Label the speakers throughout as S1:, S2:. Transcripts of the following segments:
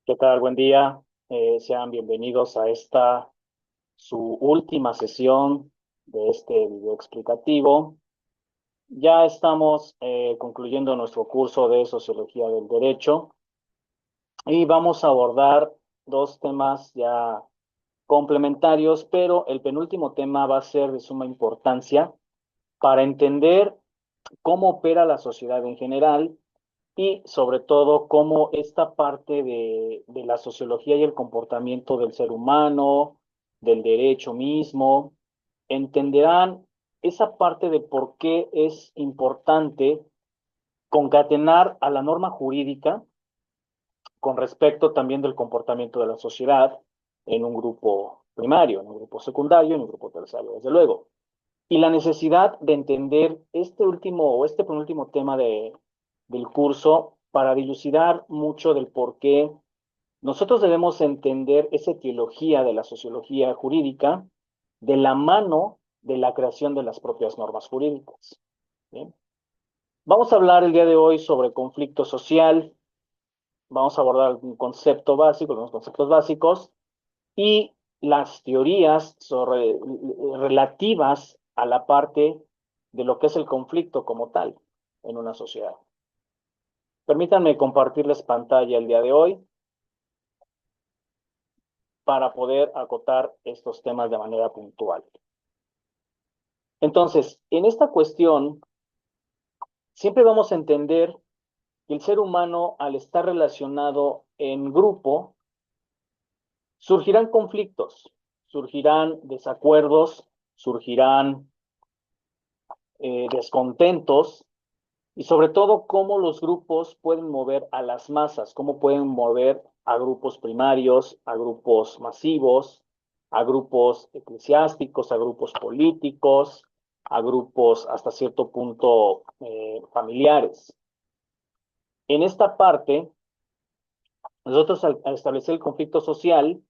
S1: ¿Qué tal? Buen día. Sean bienvenidos a esta, su última sesión de este video explicativo. Ya estamos concluyendo nuestro curso de Sociología del Derecho y vamos a abordar dos temas ya complementarios, pero el penúltimo tema va a ser de suma importancia para entender cómo opera la sociedad en general y sobre todo cómo esta parte de la sociología y el comportamiento del ser humano, del derecho mismo, entenderán esa parte de por qué es importante concatenar a la norma jurídica con respecto también del comportamiento de la sociedad en un grupo primario, en un grupo secundario, en un grupo terciario, desde luego. Y la necesidad de entender este último o este penúltimo tema del curso para dilucidar mucho del por qué nosotros debemos entender esa etiología de la sociología jurídica de la mano de la creación de las propias normas jurídicas. ¿Bien? Vamos a hablar el día de hoy sobre conflicto social, vamos a abordar un concepto básico, algunos conceptos básicos, y las teorías relativas a la parte de lo que es el conflicto como tal en una sociedad. Permítanme compartirles pantalla el día de hoy para poder acotar estos temas de manera puntual. Entonces, en esta cuestión, siempre vamos a entender que el ser humano, al estar relacionado en grupo, surgirán conflictos, surgirán desacuerdos, surgirán descontentos, y sobre todo cómo los grupos pueden mover a las masas, cómo pueden mover a grupos primarios, a grupos masivos, a grupos eclesiásticos, a grupos políticos, a grupos hasta cierto punto familiares. En esta parte, nosotros al establecer el conflicto social,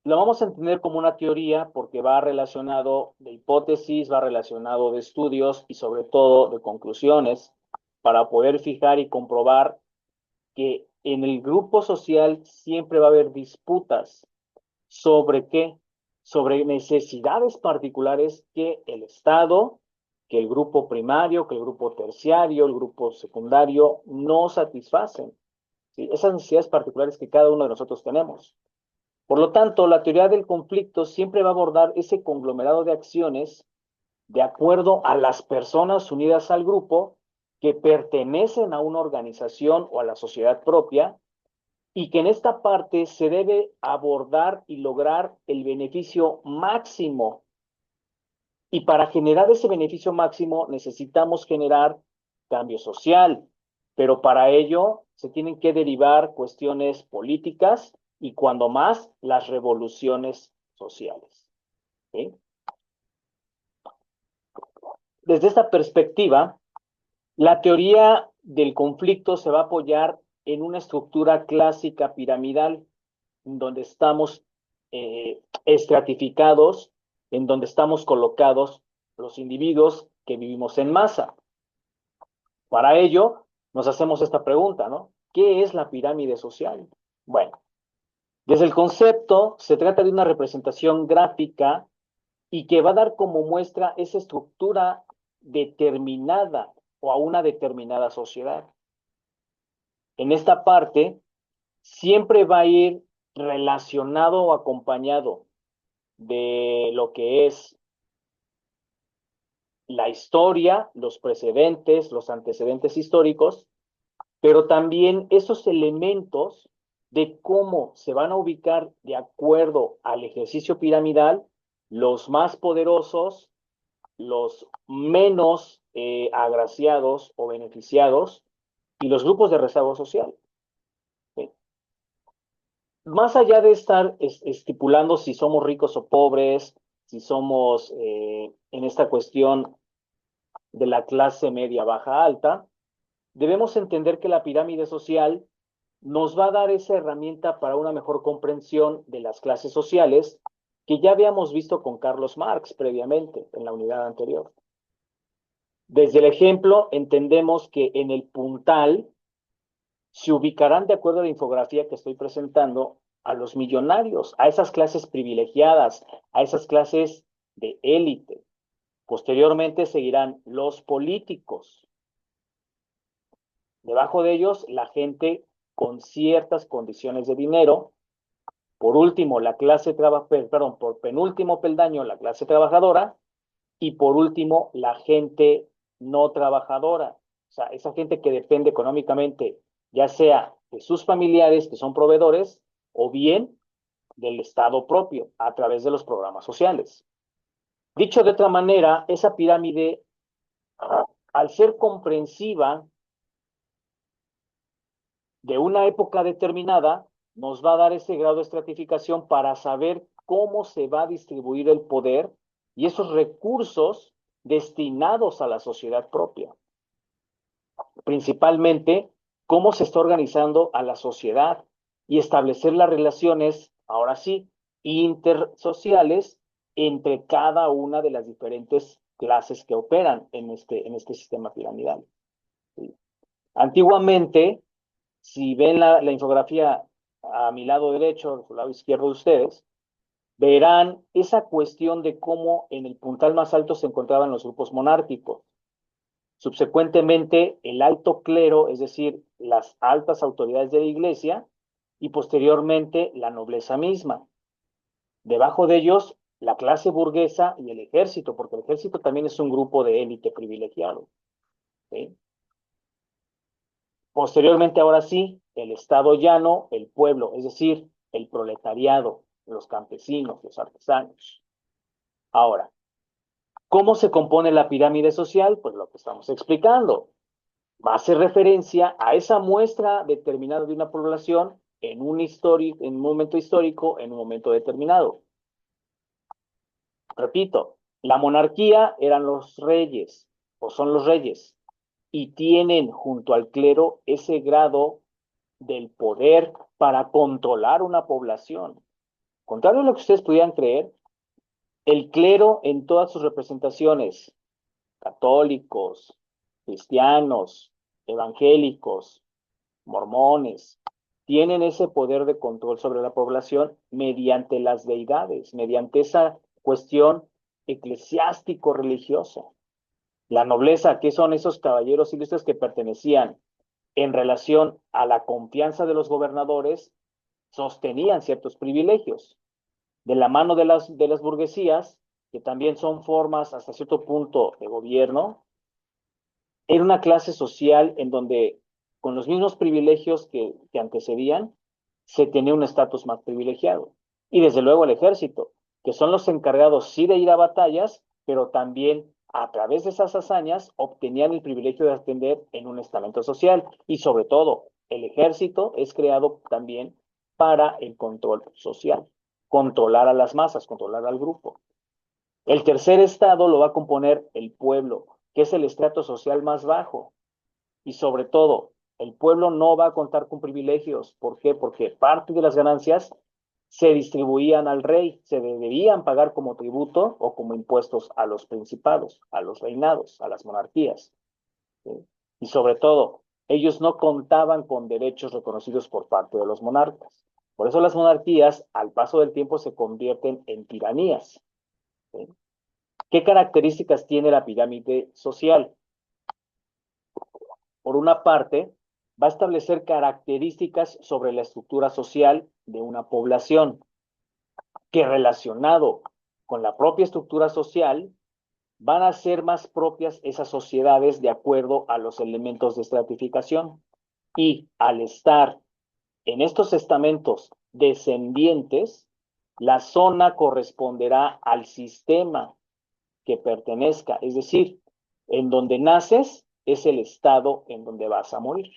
S1: lo vamos a entender como una teoría porque va relacionado de hipótesis, va relacionado de estudios y sobre todo de conclusiones para poder fijar y comprobar que en el grupo social siempre va a haber disputas sobre qué, sobre necesidades particulares que el Estado, que el grupo primario, que el grupo terciario, el grupo secundario no satisfacen. ¿Sí? Esas necesidades particulares que cada uno de nosotros tenemos. Por lo tanto, la teoría del conflicto siempre va a abordar ese conglomerado de acciones de acuerdo a las personas unidas al grupo que pertenecen a una organización o a la sociedad propia y que en esta parte se debe abordar y lograr el beneficio máximo. Y para generar ese beneficio máximo necesitamos generar cambio social, pero para ello se tienen que derivar cuestiones políticas y cuando más las revoluciones sociales. ¿Sí? Desde esta perspectiva, la teoría del conflicto se va a apoyar en una estructura clásica piramidal, en donde estamos estratificados, en donde estamos colocados los individuos que vivimos en masa. Para ello, nos hacemos esta pregunta, ¿no? ¿Qué es la pirámide social? Bueno, desde el concepto se trata de una representación gráfica y que va a dar como muestra esa estructura determinada o a una determinada sociedad. En esta parte, siempre va a ir relacionado o acompañado de lo que es la historia, los precedentes, los antecedentes históricos, pero también esos elementos de cómo se van a ubicar de acuerdo al ejercicio piramidal los más poderosos, los menos agraciados o beneficiados y los grupos de rezago social. ¿Sí? Más allá de estar estipulando si somos ricos o pobres, si somos en esta cuestión de la clase media, baja, alta, debemos entender que la pirámide social nos va a dar esa herramienta para una mejor comprensión de las clases sociales que ya habíamos visto con Carlos Marx previamente en la unidad anterior. Desde el ejemplo entendemos que en el puntal se ubicarán de acuerdo a la infografía que estoy presentando a los millonarios, a esas clases privilegiadas, a esas clases de élite. Posteriormente seguirán los políticos. Debajo de ellos, la gente con ciertas condiciones de dinero. Por último, por penúltimo peldaño, la clase trabajadora. Y por último, la gente no trabajadora. O sea, esa gente que depende económicamente, ya sea de sus familiares, que son proveedores, o bien del Estado propio, a través de los programas sociales. Dicho de otra manera, esa pirámide, al ser comprensiva de una época determinada, nos va a dar ese grado de estratificación para saber cómo se va a distribuir el poder y esos recursos destinados a la sociedad propia. Principalmente, cómo se está organizando a la sociedad y establecer las relaciones, ahora sí, intersociales entre cada una de las diferentes clases que operan en este sistema piramidal. ¿Sí? Antiguamente, si ven la infografía a mi lado derecho, a su lado izquierdo de ustedes, verán esa cuestión de cómo en el puntal más alto se encontraban los grupos monárquicos. Subsecuentemente, el alto clero, es decir, las altas autoridades de la iglesia, y posteriormente la nobleza misma. Debajo de ellos, la clase burguesa y el ejército, porque el ejército también es un grupo de élite privilegiado. ¿Sí? Posteriormente, ahora sí, el estado llano, el pueblo, es decir, el proletariado, los campesinos, los artesanos. Ahora, ¿cómo se compone la pirámide social? Pues lo que estamos explicando. Va a hacer referencia a esa muestra determinada de una población en un momento histórico, en un momento determinado. Repito, la monarquía eran los reyes, o son los reyes, y tienen junto al clero ese grado del poder para controlar una población. Contrario a lo que ustedes pudieran creer, el clero en todas sus representaciones, católicos, cristianos, evangélicos, mormones, tienen ese poder de control sobre la población mediante las deidades, mediante esa cuestión eclesiástico-religiosa. La nobleza, ¿qué son esos caballeros ilustres que pertenecían en relación a la confianza de los gobernadores? Sostenían ciertos privilegios. De la mano de las burguesías, que también son formas hasta cierto punto de gobierno, era una clase social en donde con los mismos privilegios que antecedían, se tenía un estatus más privilegiado. Y desde luego el ejército, que son los encargados sí de ir a batallas, pero también a través de esas hazañas obtenían el privilegio de atender en un estamento social. Y sobre todo, el ejército es creado también para el control social, controlar a las masas, controlar al grupo. El tercer estado lo va a componer el pueblo, que es el estrato social más bajo. Y sobre todo, el pueblo no va a contar con privilegios. ¿Por qué? Porque parte de las ganancias se distribuían al rey, se deberían pagar como tributo o como impuestos a los principados, a los reinados, a las monarquías. ¿Sí? Y sobre todo, ellos no contaban con derechos reconocidos por parte de los monarcas. Por eso las monarquías, al paso del tiempo, se convierten en tiranías. ¿Sí? ¿Qué características tiene la pirámide social? Por una parte, va a establecer características sobre la estructura social de una población, que relacionado con la propia estructura social, van a ser más propias esas sociedades de acuerdo a los elementos de estratificación. Y al estar en estos estamentos descendientes, la zona corresponderá al sistema que pertenezca, es decir, en donde naces es el estado en donde vas a morir.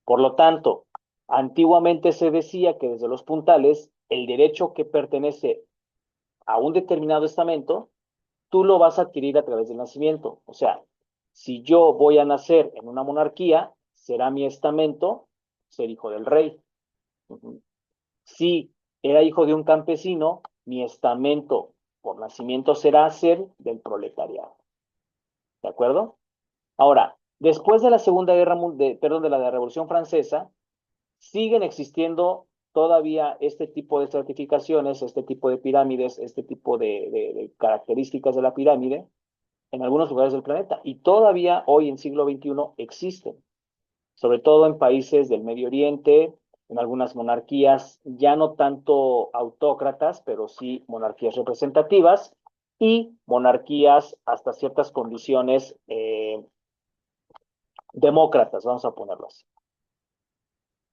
S1: Por lo tanto, antiguamente se decía que desde los puntales, el derecho que pertenece a un determinado estamento, tú lo vas a adquirir a través del nacimiento. O sea, si yo voy a nacer en una monarquía, será mi estamento ser hijo del rey. Si era hijo de un campesino, mi estamento por nacimiento será ser del proletariado. ¿De acuerdo? Ahora, Después de la Segunda Guerra Mundial, perdón, de la Revolución Francesa, siguen existiendo todavía este tipo de estratificaciones, este tipo de pirámides, este tipo de características de la pirámide en algunos lugares del planeta. Y todavía hoy en siglo XXI existen, sobre todo en países del Medio Oriente, en algunas monarquías, ya no tanto autócratas, pero sí monarquías representativas y monarquías hasta ciertas condiciones demócratas, vamos a ponerlo así.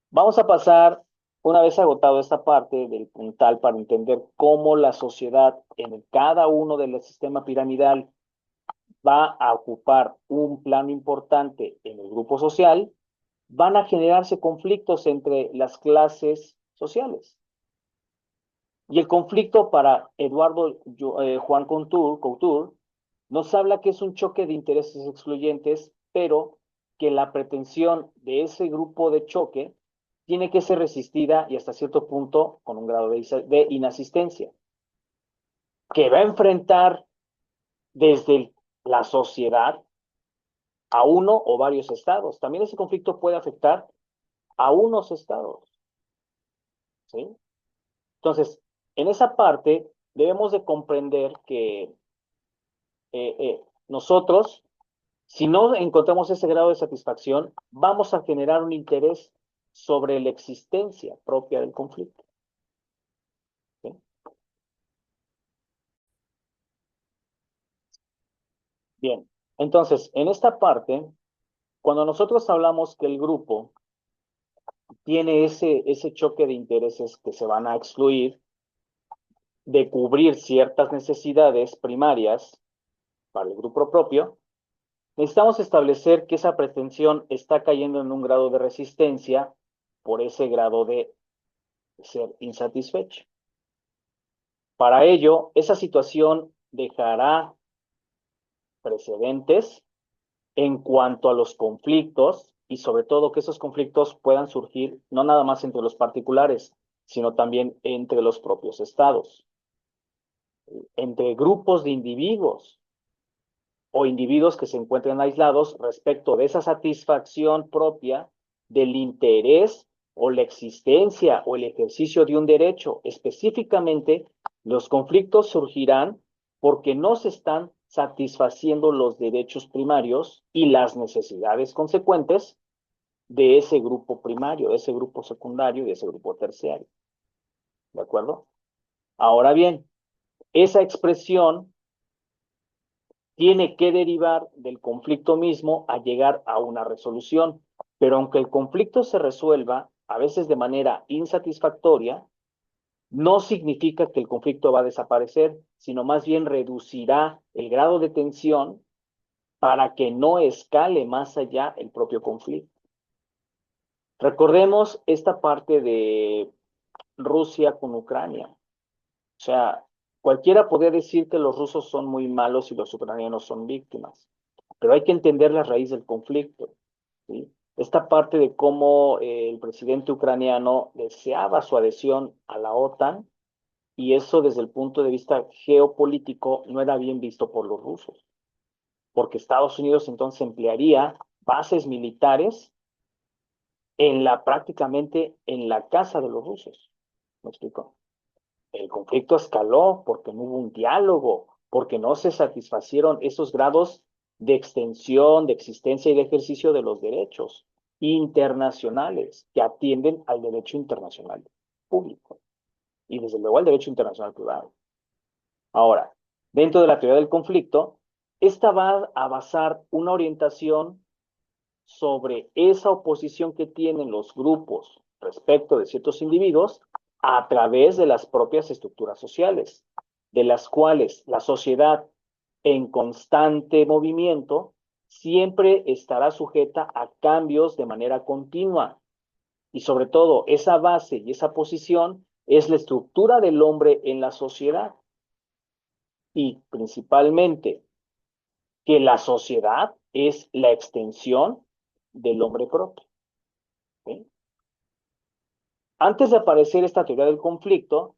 S1: Vamos a pasar, una vez agotado esta parte del puntal, para entender cómo la sociedad en cada uno del sistema piramidal va a ocupar un plano importante en el grupo social, van a generarse conflictos entre las clases sociales. Y el conflicto para Eduardo Juan Couture nos habla que es un choque de intereses excluyentes, pero que la pretensión de ese grupo de choque tiene que ser resistida y hasta cierto punto con un grado de inasistencia, que va a enfrentar desde la sociedad a uno o varios estados. También ese conflicto puede afectar a unos estados, ¿sí? Entonces, en esa parte debemos de comprender que nosotros, si no encontramos ese grado de satisfacción, vamos a generar un interés sobre la existencia propia del conflicto, ¿sí? Bien, entonces, en esta parte, cuando nosotros hablamos que el grupo tiene ese choque de intereses que se van a excluir, de cubrir ciertas necesidades primarias para el grupo propio, necesitamos establecer que esa pretensión está cayendo en un grado de resistencia por ese grado de ser insatisfecho. Para ello, esa situación dejará precedentes en cuanto a los conflictos y sobre todo que esos conflictos puedan surgir no nada más entre los particulares, sino también entre los propios estados, entre grupos de individuos o individuos que se encuentren aislados respecto de esa satisfacción propia del interés o la existencia o el ejercicio de un derecho. Específicamente, los conflictos surgirán porque no se están satisfaciendo los derechos primarios y las necesidades consecuentes de ese grupo primario, de ese grupo secundario y de ese grupo terciario. ¿De acuerdo? Ahora bien, esa expresión tiene que derivar del conflicto mismo a llegar a una resolución. Pero aunque el conflicto se resuelva, a veces de manera insatisfactoria, no significa que el conflicto va a desaparecer, sino más bien reducirá el grado de tensión para que no escale más allá el propio conflicto. Recordemos esta parte de Rusia con Ucrania. O sea, cualquiera podría decir que los rusos son muy malos y los ucranianos son víctimas, pero hay que entender la raíz del conflicto, ¿sí? Esta parte de cómo el presidente ucraniano deseaba su adhesión a la OTAN y eso desde el punto de vista geopolítico no era bien visto por los rusos, porque Estados Unidos entonces emplearía bases militares prácticamente en la casa de los rusos. ¿Me explico? El conflicto escaló porque no hubo un diálogo, porque no se satisfacieron esos grados de extensión, de existencia y de ejercicio de los derechos internacionales que atienden al derecho internacional público y desde luego al derecho internacional privado. Ahora, dentro de la teoría del conflicto, esta va a basar una orientación sobre esa oposición que tienen los grupos respecto de ciertos individuos a través de las propias estructuras sociales, de las cuales la sociedad en constante movimiento siempre estará sujeta a cambios de manera continua. Y sobre todo, esa base y esa posición es la estructura del hombre en la sociedad. Y principalmente que la sociedad es la extensión del hombre propio, ¿sí? Antes de aparecer esta teoría del conflicto,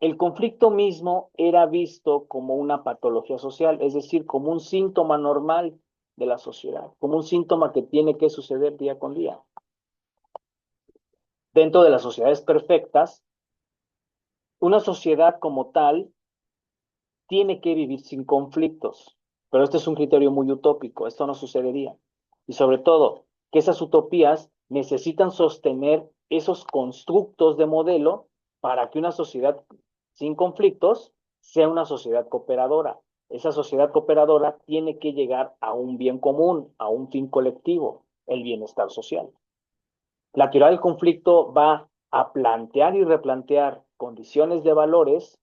S1: el conflicto mismo era visto como una patología social, es decir, como un síntoma normal de la sociedad, como un síntoma que tiene que suceder día con día. Dentro de las sociedades perfectas, una sociedad como tal tiene que vivir sin conflictos, pero este es un criterio muy utópico, esto no sucedería. Y sobre todo, que esas utopías necesitan sostener esos constructos de modelo para que una sociedad sin conflictos sea una sociedad cooperadora. Esa sociedad cooperadora tiene que llegar a un bien común, a un fin colectivo, el bienestar social. La teoría del conflicto va a plantear y replantear condiciones de valores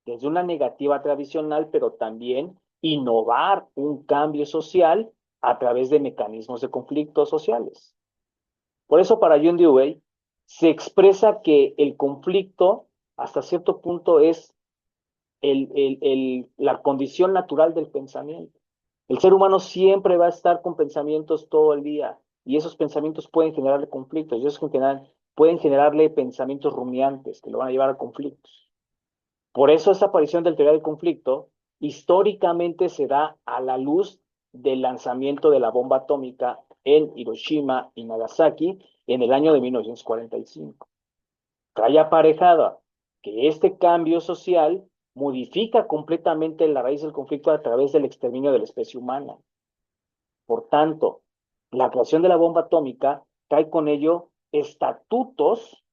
S1: desde una negativa tradicional, pero también innovar un cambio social a través de mecanismos de conflictos sociales. Por eso para John Dewey se expresa que el conflicto hasta cierto punto es la condición natural del pensamiento. El ser humano siempre va a estar con pensamientos todo el día y esos pensamientos pueden generarle conflictos y esos pueden generarle pensamientos rumiantes que lo van a llevar a conflictos. Por eso esa aparición del teoría del conflicto históricamente se da a la luz del lanzamiento de la bomba atómica en Hiroshima y Nagasaki en el año de 1945. Trae aparejada que este cambio social modifica completamente la raíz del conflicto a través del exterminio de la especie humana. Por tanto, la creación de la bomba atómica trae con ello estatutos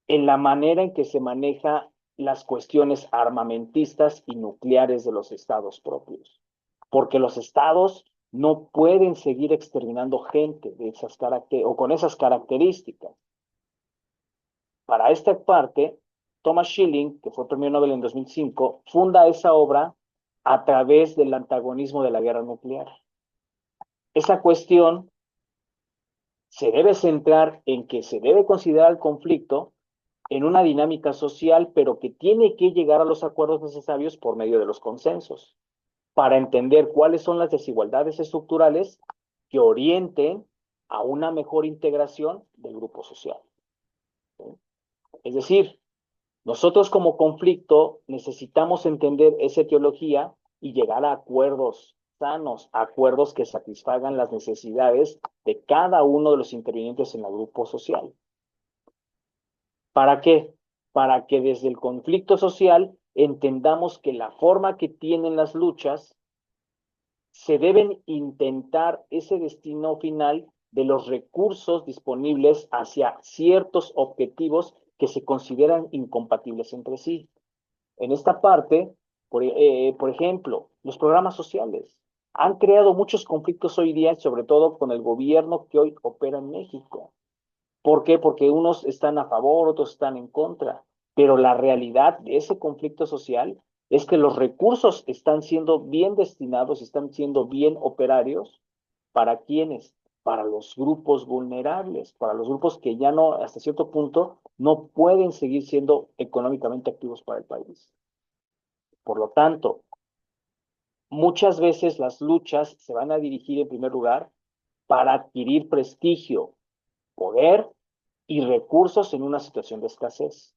S1: en la manera en que se maneja las cuestiones armamentistas y nucleares de los estados propios. Porque los estados no pueden seguir exterminando gente de esas o con esas características. Para esta parte, Thomas Schilling, que fue premio Nobel en 2005, funda esa obra a través del antagonismo de la guerra nuclear. Esa cuestión se debe centrar en que se debe considerar el conflicto en una dinámica social, pero que tiene que llegar a los acuerdos necesarios por medio de los consensos, para entender cuáles son las desigualdades estructurales que orienten a una mejor integración del grupo social. Es decir, nosotros como conflicto necesitamos entender esa etiología y llegar a acuerdos sanos, acuerdos que satisfagan las necesidades de cada uno de los intervinientes en el grupo social. ¿Para qué? Para que desde el conflicto social entendamos que la forma que tienen las luchas se deben intentar ese destino final de los recursos disponibles hacia ciertos objetivos que se consideran incompatibles entre sí. En esta parte, por ejemplo, los programas sociales han creado muchos conflictos hoy día, sobre todo con el gobierno que hoy opera en México. ¿Por qué? Porque unos están a favor, otros están en contra. Pero la realidad de ese conflicto social es que los recursos están siendo bien destinados, están siendo bien operarios. ¿Para quiénes? Para los grupos vulnerables, para los grupos que ya no, hasta cierto punto, no pueden seguir siendo económicamente activos para el país. Por lo tanto, muchas veces las luchas se van a dirigir en primer lugar para adquirir prestigio, poder y recursos en una situación de escasez.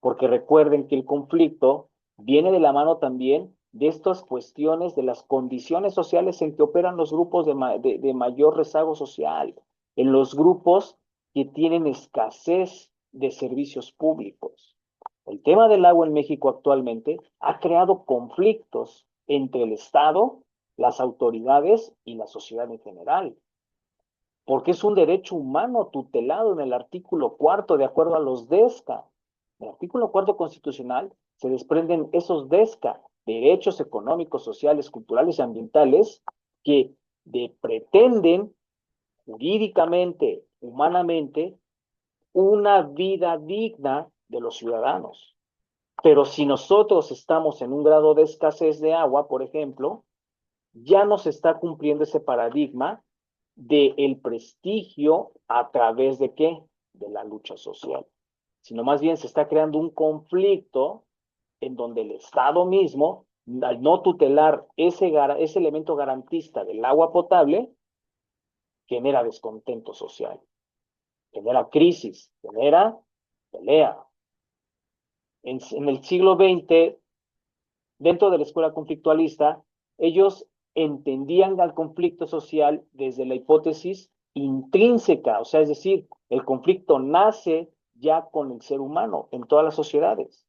S1: Porque recuerden que el conflicto viene de la mano también de estas cuestiones de las condiciones sociales en que operan los grupos de mayor rezago social, en los grupos que tienen escasez de servicios públicos. El tema del agua en México actualmente ha creado conflictos entre el Estado, las autoridades y la sociedad en general, porque es un derecho humano tutelado en el artículo 4 de acuerdo a los DESCA. En el artículo 4 constitucional se desprenden esos DESCA, derechos económicos, sociales, culturales y ambientales, que pretenden jurídicamente, humanamente, una vida digna de los ciudadanos. Pero si nosotros estamos en un grado de escasez de agua, por ejemplo, ya no se está cumpliendo ese paradigma del prestigio a través de qué? De la lucha social. Sino más bien se está creando un conflicto en donde el Estado mismo, al no tutelar ese elemento garantista del agua potable, genera descontento social, genera crisis, genera pelea. En el siglo XX, dentro de la escuela conflictualista, ellos entendían al conflicto social desde la hipótesis intrínseca, o sea, es decir, el conflicto nace ya con el ser humano en todas las sociedades.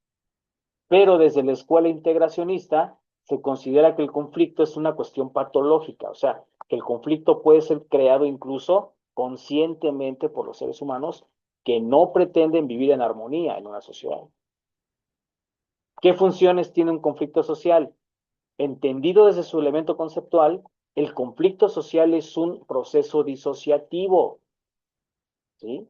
S1: Pero desde la escuela integracionista se considera que el conflicto es una cuestión patológica, o sea, que el conflicto puede ser creado incluso conscientemente por los seres humanos que no pretenden vivir en armonía en una sociedad. ¿Qué funciones tiene un conflicto social? Entendido desde su elemento conceptual, el conflicto social es un proceso disociativo, ¿sí?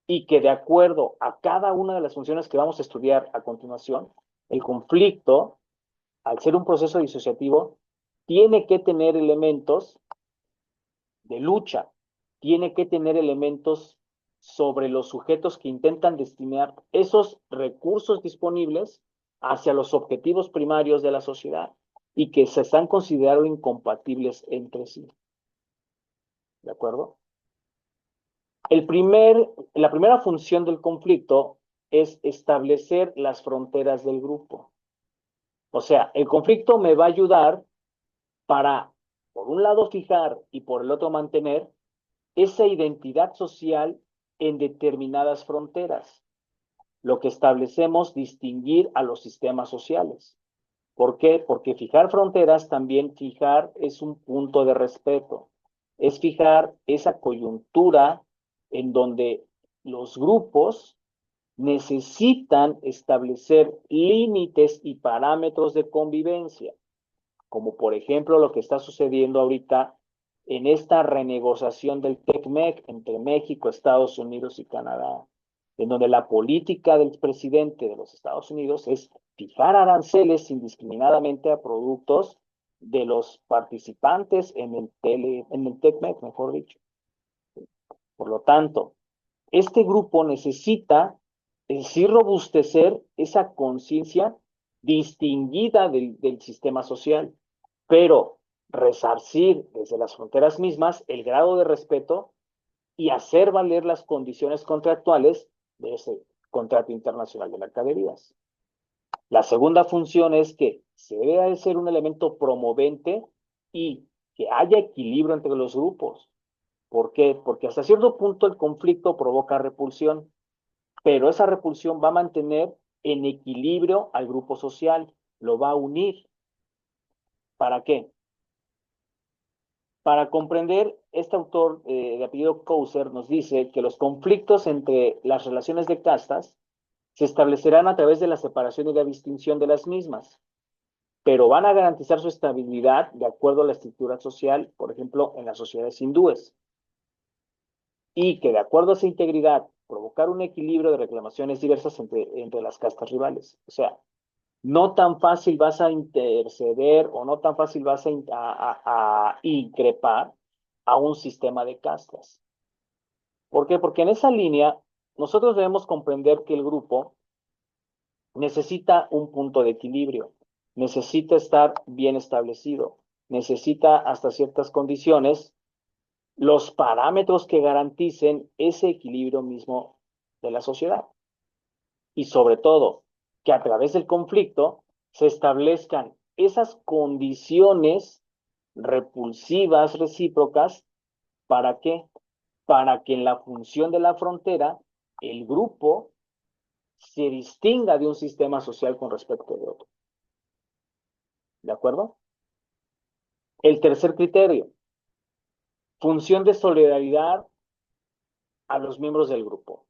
S1: Y que de acuerdo a cada una de las funciones que vamos a estudiar a continuación, el conflicto, al ser un proceso disociativo, tiene que tener elementos de lucha, tiene que tener elementos sobre los sujetos que intentan destinar esos recursos disponibles hacia los objetivos primarios de la sociedad y que se están considerando incompatibles entre sí. ¿De acuerdo? La primera función del conflicto es establecer las fronteras del grupo. O sea, el conflicto me va a ayudar para, por un lado, fijar y por el otro mantener esa identidad social en determinadas fronteras. Lo que establecemos distinguir a los sistemas sociales. ¿Por qué? Porque fijar fronteras también fijar es un punto de respeto. Es fijar esa coyuntura en donde los grupos necesitan establecer límites y parámetros de convivencia, como por ejemplo lo que está sucediendo ahorita en esta renegociación del TECMEC entre México, Estados Unidos y Canadá, en donde la política del presidente de los Estados Unidos es fijar aranceles indiscriminadamente a productos de los participantes en el TECMEC, mejor dicho. Por lo tanto, este grupo necesita sí robustecer esa conciencia distinguida del sistema social, pero resarcir desde las fronteras mismas el grado de respeto y hacer valer las condiciones contractuales de ese contrato internacional de mercaderías. La segunda función es que se debe de ser un elemento promovente y que haya equilibrio entre los grupos. ¿Por qué? Porque hasta cierto punto el conflicto provoca repulsión, pero esa repulsión va a mantener en equilibrio al grupo social, lo va a unir. ¿Para qué? Para comprender, este autor de apellido Couser nos dice que los conflictos entre las relaciones de castas se establecerán a través de la separación y la distinción de las mismas, pero van a garantizar su estabilidad de acuerdo a la estructura social, por ejemplo, en las sociedades hindúes, y que de acuerdo a esa integridad provocar un equilibrio de reclamaciones diversas entre las castas rivales. O sea, no tan fácil vas a interceder o no tan fácil vas a increpar a un sistema de castas. ¿Por qué? Porque en esa línea nosotros debemos comprender que el grupo necesita un punto de equilibrio, necesita estar bien establecido, necesita hasta ciertas condiciones los parámetros que garanticen ese equilibrio mismo de la sociedad. Y sobre todo, que a través del conflicto se establezcan esas condiciones repulsivas recíprocas. ¿Para qué? Para que en la función de la frontera el grupo se distinga de un sistema social con respecto de otro. ¿De acuerdo? El tercer criterio, función de solidaridad a los miembros del grupo.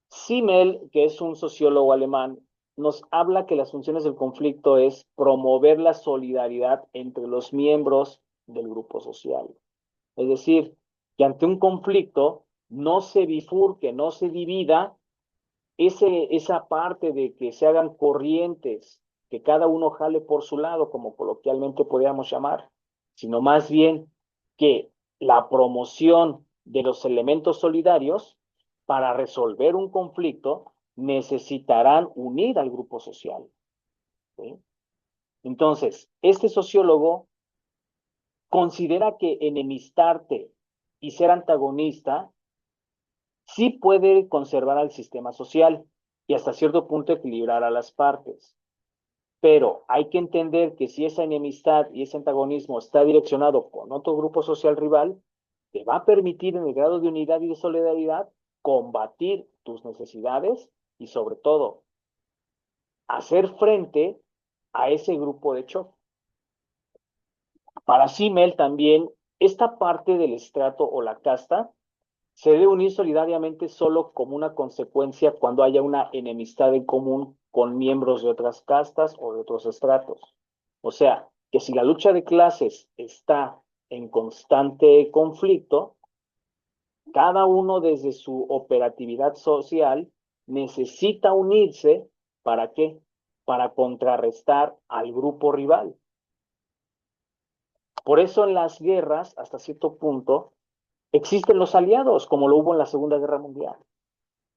S1: Simmel, que es un sociólogo alemán, nos habla que las funciones del conflicto es promover la solidaridad entre los miembros del grupo social. Es decir, que ante un conflicto no se bifurque, no se divida esa parte de que se hagan corrientes, que cada uno jale por su lado, como coloquialmente podríamos llamar, sino más bien que la promoción de los elementos solidarios para resolver un conflicto necesitarán unir al grupo social. ¿Sí? Entonces, este sociólogo considera que enemistarte y ser antagonista sí puede conservar al sistema social y hasta cierto punto equilibrar a las partes, Pero hay que entender que si esa enemistad y ese antagonismo está direccionado con otro grupo social rival, te va a permitir en el grado de unidad y de solidaridad combatir tus necesidades y sobre todo hacer frente a ese grupo de choque. Para Simmel también, esta parte del estrato o la casta se debe unir solidariamente solo como una consecuencia cuando haya una enemistad en común con miembros de otras castas o de otros estratos. O sea, que si la lucha de clases está en constante conflicto, cada uno desde su operatividad social necesita unirse, ¿para qué? Para contrarrestar al grupo rival. Por eso en las guerras, hasta cierto punto, existen los aliados, como lo hubo en la Segunda Guerra Mundial.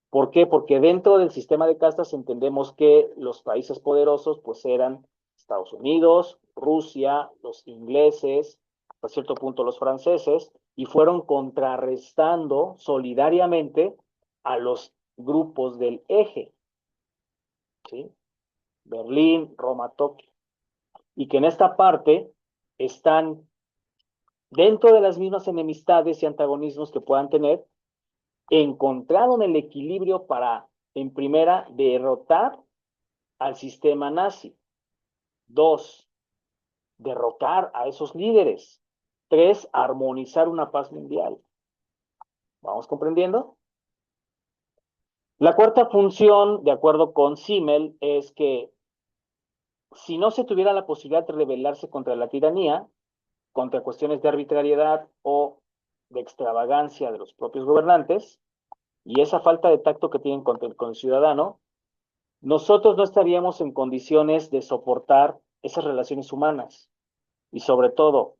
S1: ¿Por qué? Porque dentro del sistema de castas entendemos que los países poderosos pues eran Estados Unidos, Rusia, los ingleses, hasta cierto punto los franceses, y fueron contrarrestando solidariamente a los grupos del eje, ¿sí? Berlín, Roma, Tokio. Y que en esta parte están dentro de las mismas enemistades y antagonismos que puedan tener, encontraron el equilibrio para, en primera, derrotar al sistema nazi. 2, derrocar a esos líderes. 3, armonizar una paz mundial. ¿Vamos comprendiendo? La cuarta función, de acuerdo con Simmel, es que si no se tuviera la posibilidad de rebelarse contra la tiranía, contra cuestiones de arbitrariedad o de extravagancia de los propios gobernantes, y esa falta de tacto que tienen con el ciudadano, nosotros no estaríamos en condiciones de soportar esas relaciones humanas. Y sobre todo,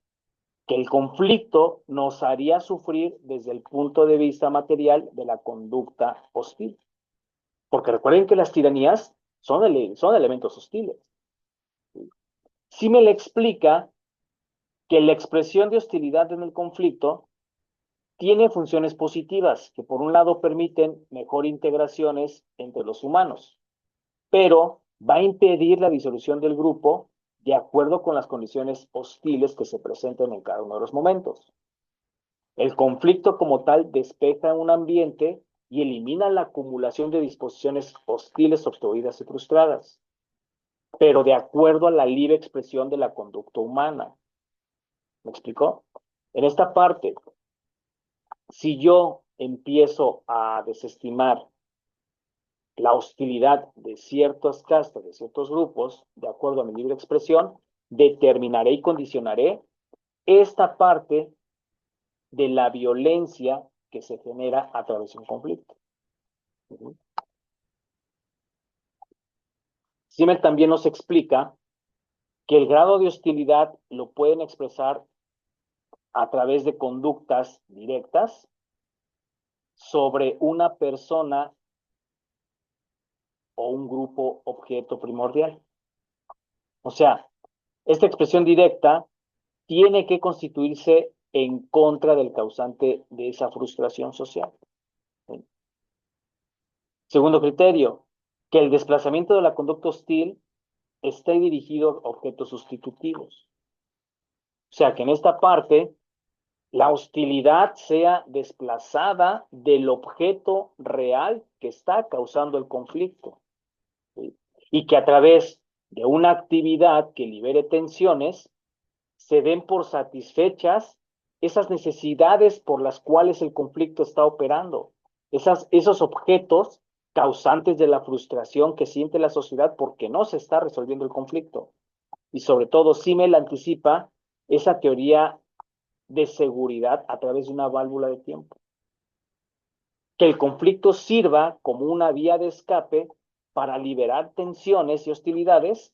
S1: que el conflicto nos haría sufrir desde el punto de vista material de la conducta hostil. Porque recuerden que las tiranías son elementos hostiles. Sí me le explica que la expresión de hostilidad en el conflicto tiene funciones positivas, que por un lado permiten mejor integraciones entre los humanos, pero va a impedir la disolución del grupo de acuerdo con las condiciones hostiles que se presenten en cada uno de los momentos. El conflicto como tal despeja un ambiente y elimina la acumulación de disposiciones hostiles, obstruidas y frustradas, pero de acuerdo a la libre expresión de la conducta humana. ¿Me explicó? En esta parte, si yo empiezo a desestimar la hostilidad de ciertas castas, de ciertos grupos, de acuerdo a mi libre expresión, determinaré y condicionaré esta parte de la violencia que se genera a través de un conflicto. Simmel también nos explica que el grado de hostilidad lo pueden expresar a través de conductas directas sobre una persona o un grupo objeto primordial. O sea, esta expresión directa tiene que constituirse en contra del causante de esa frustración social. Segundo criterio, que el desplazamiento de la conducta hostil esté dirigido a objetos sustitutivos. O sea, que en esta parte la hostilidad sea desplazada del objeto real que está causando el conflicto, ¿sí? Y que a través de una actividad que libere tensiones, se den por satisfechas esas necesidades por las cuales el conflicto está operando, esos objetos causantes de la frustración que siente la sociedad porque no se está resolviendo el conflicto. Y sobre todo, Simmel anticipa esa teoría de seguridad a través de una válvula de tiempo. Que el conflicto sirva como una vía de escape para liberar tensiones y hostilidades,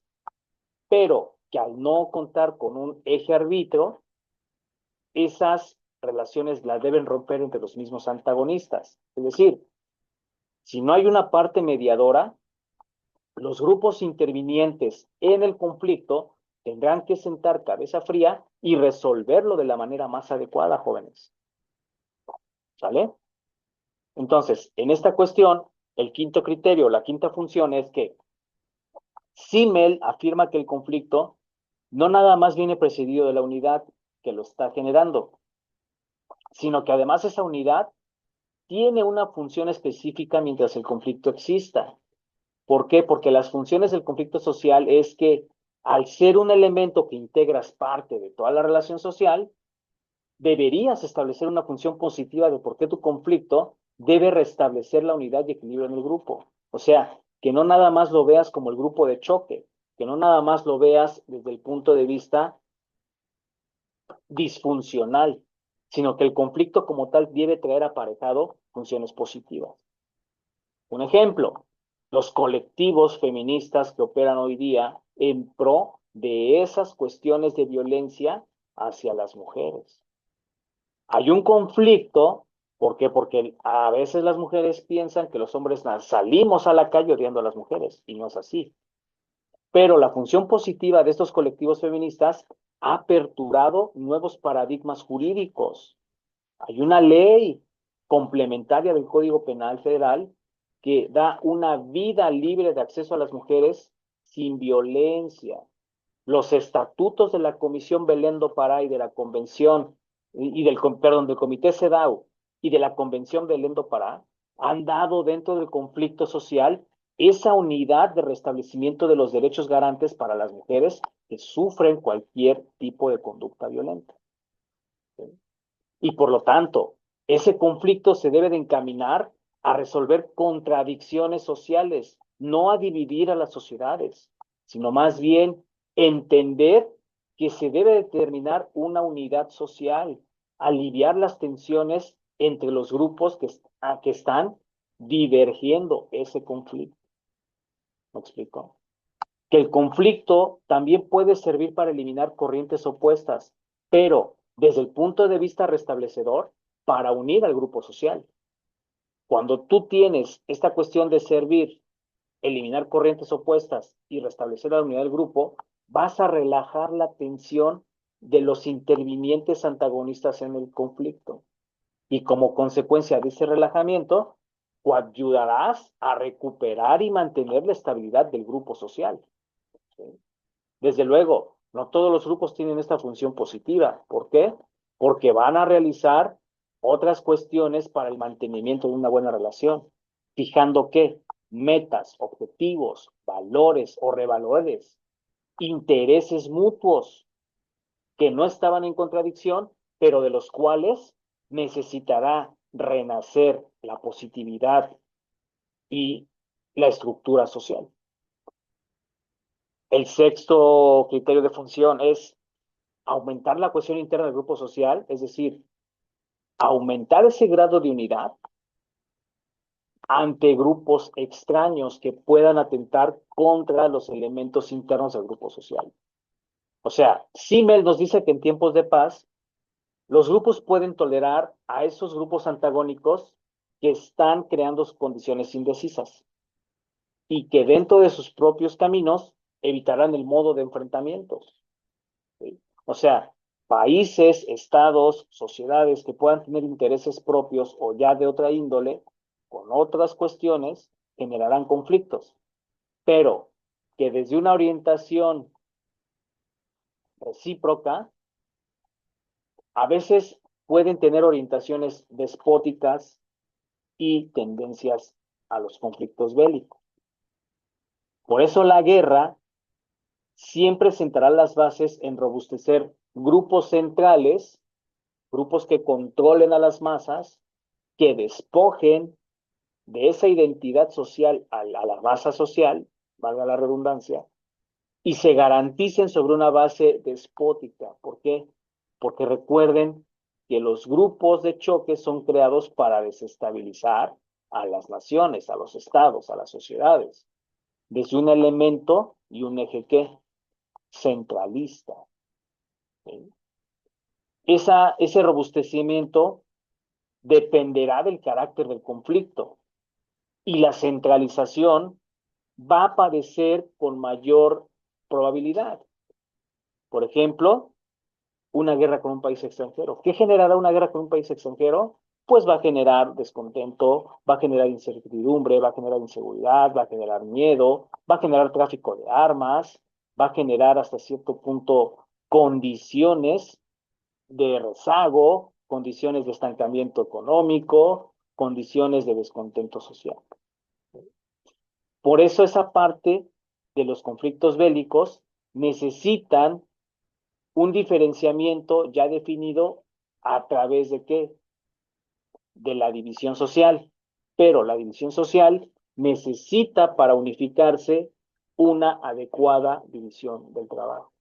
S1: pero que al no contar con un eje arbitro, esas relaciones las deben romper entre los mismos antagonistas. Es decir, si no hay una parte mediadora, los grupos intervinientes en el conflicto tendrán que sentar cabeza fría y resolverlo de la manera más adecuada, jóvenes. ¿Sale? Entonces, en esta cuestión, el quinto criterio, la quinta función es que Simmel afirma que el conflicto no nada más viene precedido de la unidad que lo está generando, sino que además esa unidad tiene una función específica mientras el conflicto exista. ¿Por qué? Porque las funciones del conflicto social es que al ser un elemento que integras parte de toda la relación social, deberías establecer una función positiva de por qué tu conflicto debe restablecer la unidad y equilibrio en el grupo. O sea, que no nada más lo veas como el grupo de choque, que no nada más lo veas desde el punto de vista disfuncional, sino que el conflicto como tal debe traer aparejado funciones positivas. Un ejemplo, los colectivos feministas que operan hoy día en pro de esas cuestiones de violencia hacia las mujeres. Hay un conflicto, ¿por qué? Porque a veces las mujeres piensan que los hombres salimos a la calle odiando a las mujeres, y no es así. Pero la función positiva de estos colectivos feministas ha aperturado nuevos paradigmas jurídicos. Hay una ley complementaria del Código Penal Federal que da una vida libre de acceso a las mujeres sin violencia. Los estatutos de la Comisión Belén do Pará y de la Convención, del Comité CEDAW y de la Convención Belén do Pará han dado dentro del conflicto social esa unidad de restablecimiento de los derechos garantes para las mujeres que sufren cualquier tipo de conducta violenta. Y por lo tanto, ese conflicto se debe de encaminar a resolver contradicciones sociales, no a dividir a las sociedades, sino más bien entender que se debe determinar una unidad social, aliviar las tensiones entre los grupos que están divergiendo ese conflicto. ¿Me explico? Que el conflicto también puede servir para eliminar corrientes opuestas, pero desde el punto de vista restablecedor, para unir al grupo social. Cuando tú tienes esta cuestión de servir, eliminar corrientes opuestas y restablecer la unidad del grupo, vas a relajar la tensión de los intervinientes antagonistas en el conflicto. Y como consecuencia de ese relajamiento, ayudarás a recuperar y mantener la estabilidad del grupo social. ¿Sí? Desde luego, no todos los grupos tienen esta función positiva. ¿Por qué? Porque van a realizar otras cuestiones para el mantenimiento de una buena relación, fijando qué metas, objetivos, valores o revalores, intereses mutuos que no estaban en contradicción, pero de los cuales necesitará renacer la positividad y la estructura social. El sexto criterio de función es aumentar la cohesión interna del grupo social, es decir, aumentar ese grado de unidad ante grupos extraños que puedan atentar contra los elementos internos del grupo social. O sea, Simmel nos dice que en tiempos de paz, los grupos pueden tolerar a esos grupos antagónicos que están creando condiciones indecisas y que dentro de sus propios caminos evitarán el modo de enfrentamientos. ¿Sí? O sea, países, estados, sociedades que puedan tener intereses propios o ya de otra índole, con otras cuestiones, generarán conflictos, pero que desde una orientación recíproca, a veces pueden tener orientaciones despóticas y tendencias a los conflictos bélicos. Por eso la guerra siempre sentará las bases en robustecer grupos centrales, grupos que controlen a las masas, que despojen de esa identidad social a la masa social, valga la redundancia, y se garanticen sobre una base despótica. ¿Por qué? Porque recuerden que los grupos de choque son creados para desestabilizar a las naciones, a los estados, a las sociedades, desde un elemento y un eje ¿qué? Centralista. ¿Sí? Ese robustecimiento dependerá del carácter del conflicto y la centralización va a aparecer con mayor probabilidad. Por ejemplo, una guerra con un país extranjero. ¿Qué generará una guerra con un país extranjero? pues va a generar descontento, va a generar incertidumbre, va a generar inseguridad, va a generar miedo, va a generar tráfico de armas, va a generar hasta cierto punto condiciones de rezago, condiciones de estancamiento económico, condiciones de descontento social. Por eso esa parte de los conflictos bélicos necesitan un diferenciamiento ya definido a través de qué? De la división social. Pero la división social necesita para unificarse una adecuada división del trabajo.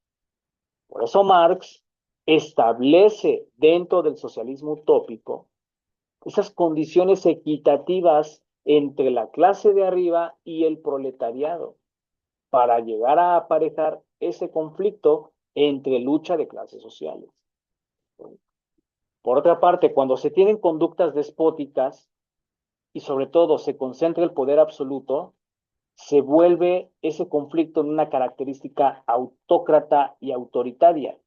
S1: Por eso Marx establece dentro del socialismo utópico esas condiciones equitativas entre la clase de arriba y el proletariado para llegar a aparejar ese conflicto entre lucha de clases sociales. Por otra parte, cuando se tienen conductas despóticas y sobre todo se concentra el poder absoluto, se vuelve ese conflicto en una característica autócrata y autoritaria.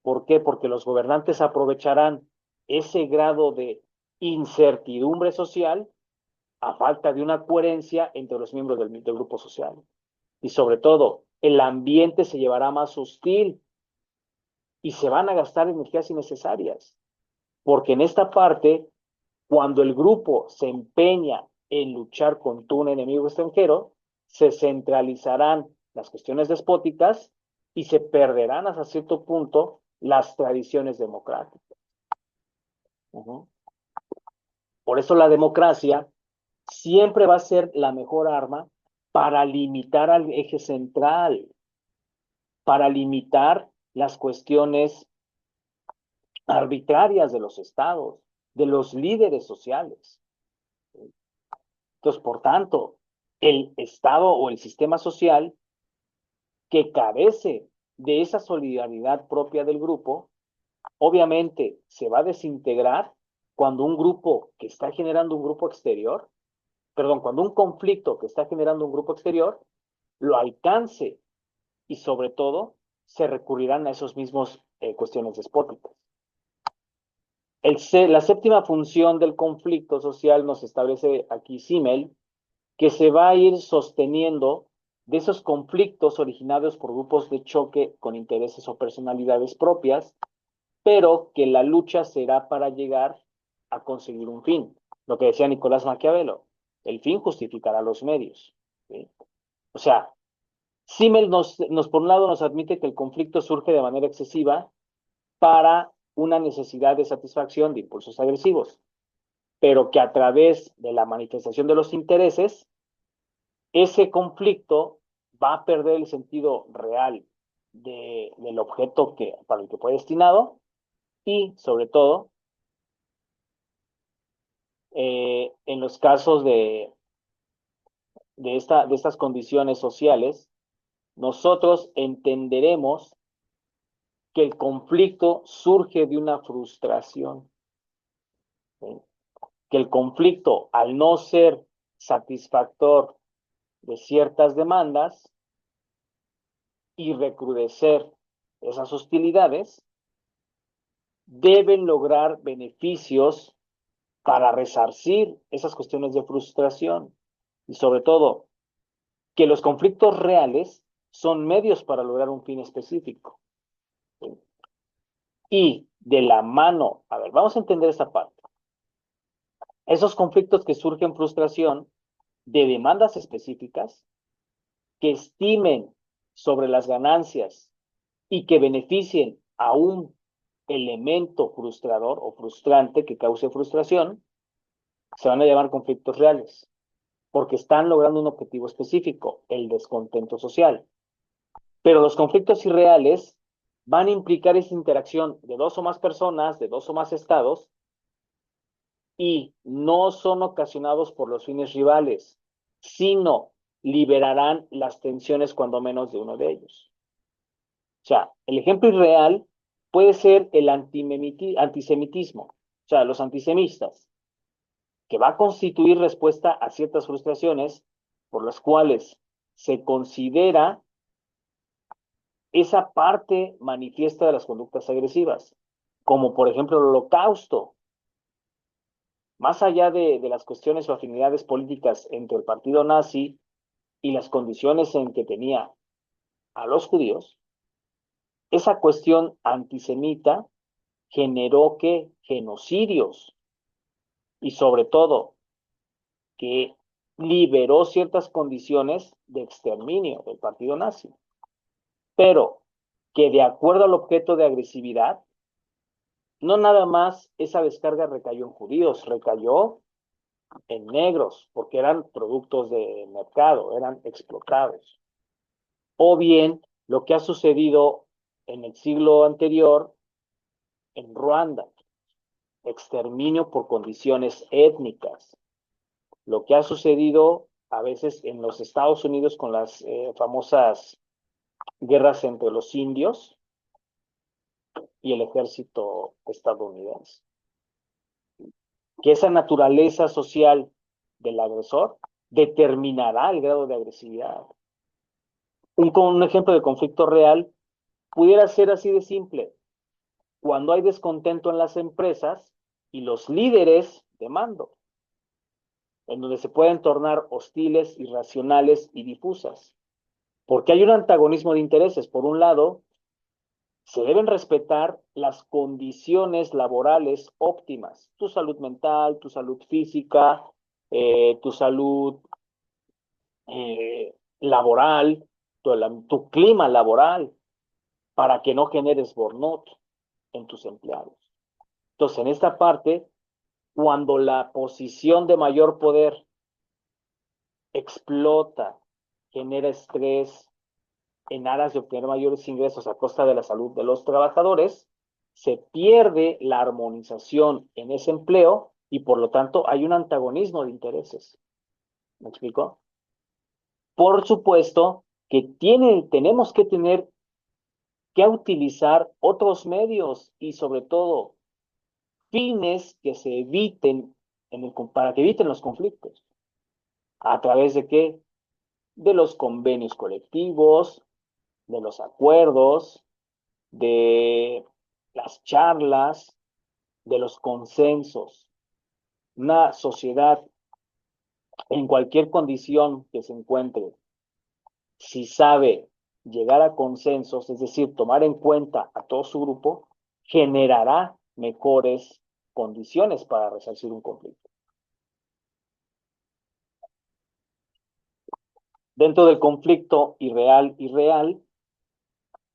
S1: ¿Por qué? Porque los gobernantes aprovecharán ese grado de incertidumbre social a falta de una coherencia entre los miembros del grupo social. Y sobre todo, el ambiente se llevará más hostil y se van a gastar energías innecesarias. Porque en esta parte, cuando el grupo se empeña en luchar contra un enemigo extranjero, se centralizarán las cuestiones despóticas y se perderán hasta cierto punto las tradiciones democráticas. Por eso la democracia siempre va a ser la mejor arma para limitar al eje central, para limitar las cuestiones arbitrarias de los estados, de los líderes sociales. Entonces, por tanto, el Estado o el sistema social que carece de esa solidaridad propia del grupo, obviamente se va a desintegrar cuando un grupo que está generando un grupo exterior, perdón, cuando un conflicto que está generando un grupo exterior lo alcance y sobre todo se recurrirán a esos mismos cuestiones despóticas. La séptima función del conflicto social nos establece aquí Simmel, que se va a ir sosteniendo de esos conflictos originados por grupos de choque con intereses o personalidades propias, pero que la lucha será para llegar a conseguir un fin. Lo que decía Nicolás Maquiavelo, el fin justificará los medios. ¿Sí? O sea, Simmel por un lado nos admite que el conflicto surge de manera excesiva para una necesidad de satisfacción de impulsos agresivos, pero que a través de la manifestación de los intereses, ese conflicto va a perder el sentido real del objeto para el que fue destinado y, sobre todo, en los casos de estas condiciones sociales, nosotros entenderemos que el conflicto surge de una frustración, ¿sí? Que el conflicto, al no ser satisfactor de ciertas demandas y recrudecer esas hostilidades, deben lograr beneficios para resarcir esas cuestiones de frustración y sobre todo que los conflictos reales son medios para lograr un fin específico. ¿Sí? Y de la mano, a ver, vamos a entender esta parte. Esos conflictos que surgen frustración de demandas específicas que estimen sobre las ganancias y que beneficien a un elemento frustrador o frustrante que cause frustración, se van a llamar conflictos reales, porque están logrando un objetivo específico, el descontento social. Pero los conflictos irreales van a implicar esa interacción de dos o más personas, de dos o más estados, y no son ocasionados por los fines rivales, sino liberarán las tensiones cuando menos de uno de ellos. O sea, el ejemplo irreal puede ser el antisemitismo, o sea, los antisemitas, que va a constituir respuesta a ciertas frustraciones por las cuales se considera esa parte manifiesta de las conductas agresivas, como por ejemplo el holocausto, más allá de las cuestiones o afinidades políticas entre el partido nazi y las condiciones en que tenía a los judíos, esa cuestión antisemita generó que genocidios y sobre todo que liberó ciertas condiciones de exterminio del partido nazi, pero que de acuerdo al objeto de agresividad, no nada más esa descarga recayó en judíos, recayó en negros, porque eran productos de mercado, eran explotados. O bien lo que ha sucedido en el siglo anterior en Ruanda, exterminio por condiciones étnicas. Lo que ha sucedido a veces en los Estados Unidos con las famosas guerras entre los indios y el ejército estadounidense. Que esa naturaleza social del agresor determinará el grado de agresividad. Un ejemplo de conflicto real pudiera ser así de simple. Cuando hay descontento en las empresas y los líderes de mando, en donde se pueden tornar hostiles, irracionales y difusas. Porque hay un antagonismo de intereses. Por un lado, se deben respetar las condiciones laborales óptimas, tu salud mental, tu salud física, tu salud laboral, tu clima laboral, para que no generes burnout en tus empleados. Entonces, en esta parte, cuando la posición de mayor poder explota, genera estrés en aras de obtener mayores ingresos a costa de la salud de los trabajadores, se pierde la armonización en ese empleo y por lo tanto hay un antagonismo de intereses. ¿Me explico? Por supuesto que tenemos que tener que utilizar otros medios y sobre todo fines que se eviten para que eviten los conflictos. ¿A través de qué? De los convenios colectivos, de los acuerdos, de las charlas, de los consensos. Una sociedad en cualquier condición que se encuentre, si sabe llegar a consensos, es decir, tomar en cuenta a todo su grupo, generará mejores condiciones para resarcir un conflicto. Dentro del conflicto irreal,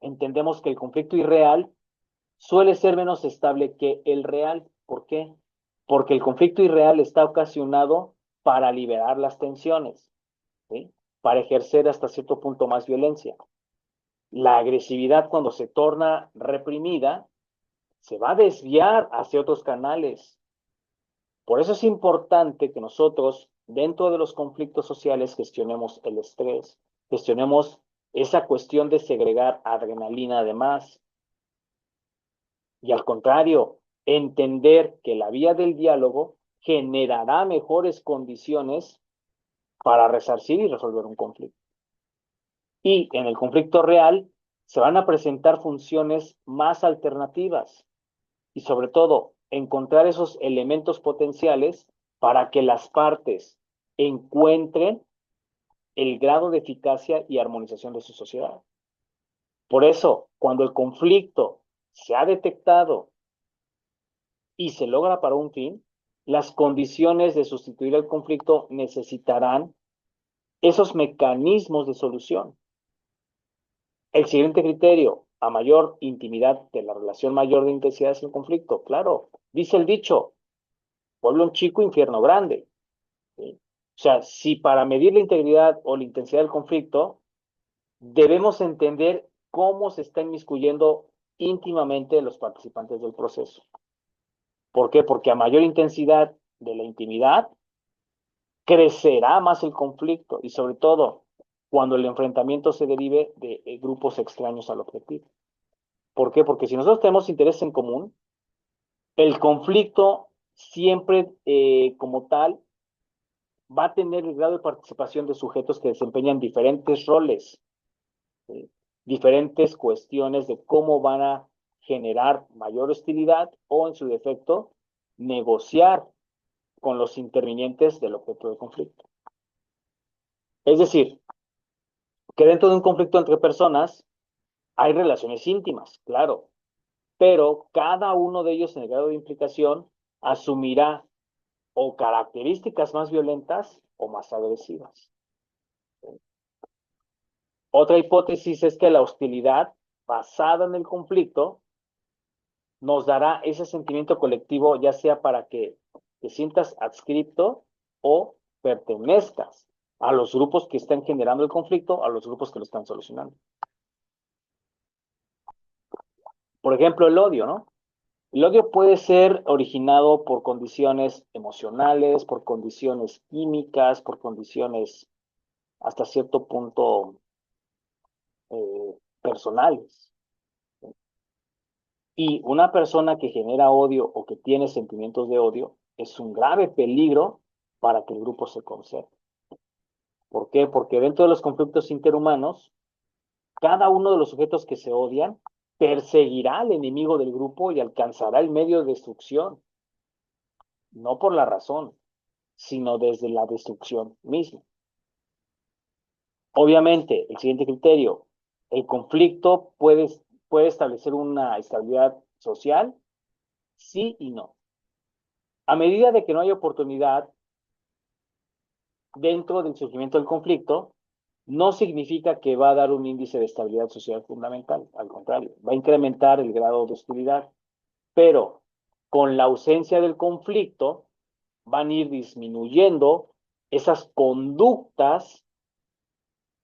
S1: entendemos que el conflicto irreal suele ser menos estable que el real. ¿Por qué? Porque el conflicto irreal está ocasionado para liberar las tensiones, ¿sí? Para ejercer hasta cierto punto más violencia. La agresividad, cuando se torna reprimida, se va a desviar hacia otros canales. Por eso es importante que nosotros, dentro de los conflictos sociales, gestionemos el estrés, gestionemos esa cuestión de segregar adrenalina además. Y al contrario, entender que la vía del diálogo generará mejores condiciones para resarcir y resolver un conflicto. Y en el conflicto real se van a presentar funciones más alternativas y sobre todo encontrar esos elementos potenciales para que las partes encuentren el grado de eficacia y armonización de su sociedad. Por eso, cuando el conflicto se ha detectado y se logra para un fin, las condiciones de sustituir el conflicto necesitarán esos mecanismos de solución. El siguiente criterio, a mayor intimidad de la relación, mayor de intensidad es el conflicto. Claro, dice el dicho, pueblo chico, infierno grande. ¿Sí? O sea, si para medir la integridad o la intensidad del conflicto, debemos entender cómo se está inmiscuyendo íntimamente los participantes del proceso. ¿Por qué? Porque a mayor intensidad de la intimidad, crecerá más el conflicto y sobre todo cuando el enfrentamiento se derive de grupos extraños al objetivo. ¿Por qué? Porque si nosotros tenemos intereses en común, el conflicto siempre como tal va a tener el grado de participación de sujetos que desempeñan diferentes roles, diferentes cuestiones de cómo van a generar mayor hostilidad o en su defecto negociar con los intervinientes del objeto de conflicto. Es decir, que dentro de un conflicto entre personas hay relaciones íntimas, claro, pero cada uno de ellos en el grado de implicación asumirá o características más violentas o más agresivas. Otra hipótesis es que la hostilidad basada en el conflicto nos dará ese sentimiento colectivo, ya sea para que te sientas adscrito o pertenezcas a los grupos que están generando el conflicto, a los grupos que lo están solucionando. Por ejemplo, el odio, ¿no? El odio puede ser originado por condiciones emocionales, por condiciones químicas, por condiciones hasta cierto punto personales. Y una persona que genera odio o que tiene sentimientos de odio es un grave peligro para que el grupo se conserve. ¿Por qué? Porque dentro de los conflictos interhumanos, cada uno de los sujetos que se odian perseguirá al enemigo del grupo y alcanzará el medio de destrucción, no por la razón, sino desde la destrucción misma. Obviamente, el siguiente criterio, el conflicto puede establecer una estabilidad social, sí y no. A medida de que no hay oportunidad dentro del surgimiento del conflicto, no significa que va a dar un índice de estabilidad social fundamental, al contrario, va a incrementar el grado de hostilidad, pero con la ausencia del conflicto van a ir disminuyendo esas conductas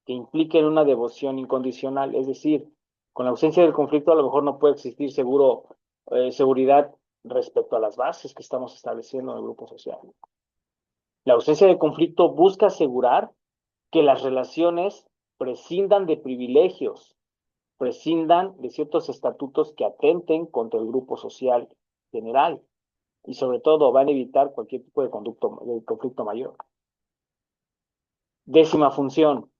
S1: que impliquen una devoción incondicional, es decir, con la ausencia del conflicto a lo mejor no puede existir seguridad respecto a las bases que estamos estableciendo en el grupo social. La ausencia de conflicto busca asegurar que las relaciones prescindan de privilegios, prescindan de ciertos estatutos que atenten contra el grupo social general y sobre todo van a evitar cualquier tipo de conflicto mayor. Décima función,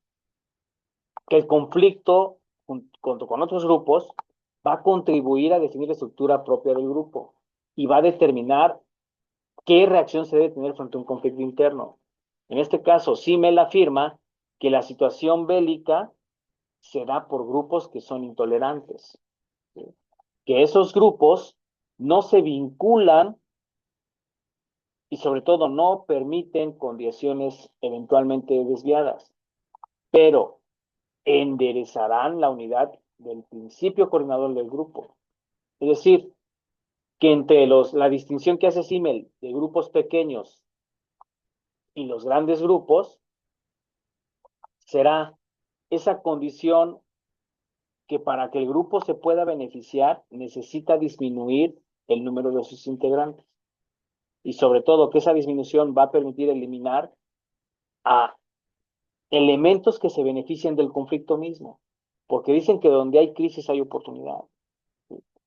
S1: que el conflicto junto con otros grupos va a contribuir a definir la estructura propia del grupo y va a determinar qué reacción se debe tener frente a un conflicto interno. En este caso, Simmel afirma que la situación bélica se da por grupos que son intolerantes, ¿sí? Que esos grupos no se vinculan y sobre todo no permiten condiciones eventualmente desviadas, pero enderezarán la unidad del principio coordinador del grupo. Es decir, que entre la distinción que hace Simmel de grupos pequeños y los grandes grupos será esa condición que para que el grupo se pueda beneficiar necesita disminuir el número de sus integrantes. Y sobre todo que esa disminución va a permitir eliminar a elementos que se beneficien del conflicto mismo. Porque dicen que donde hay crisis hay oportunidad.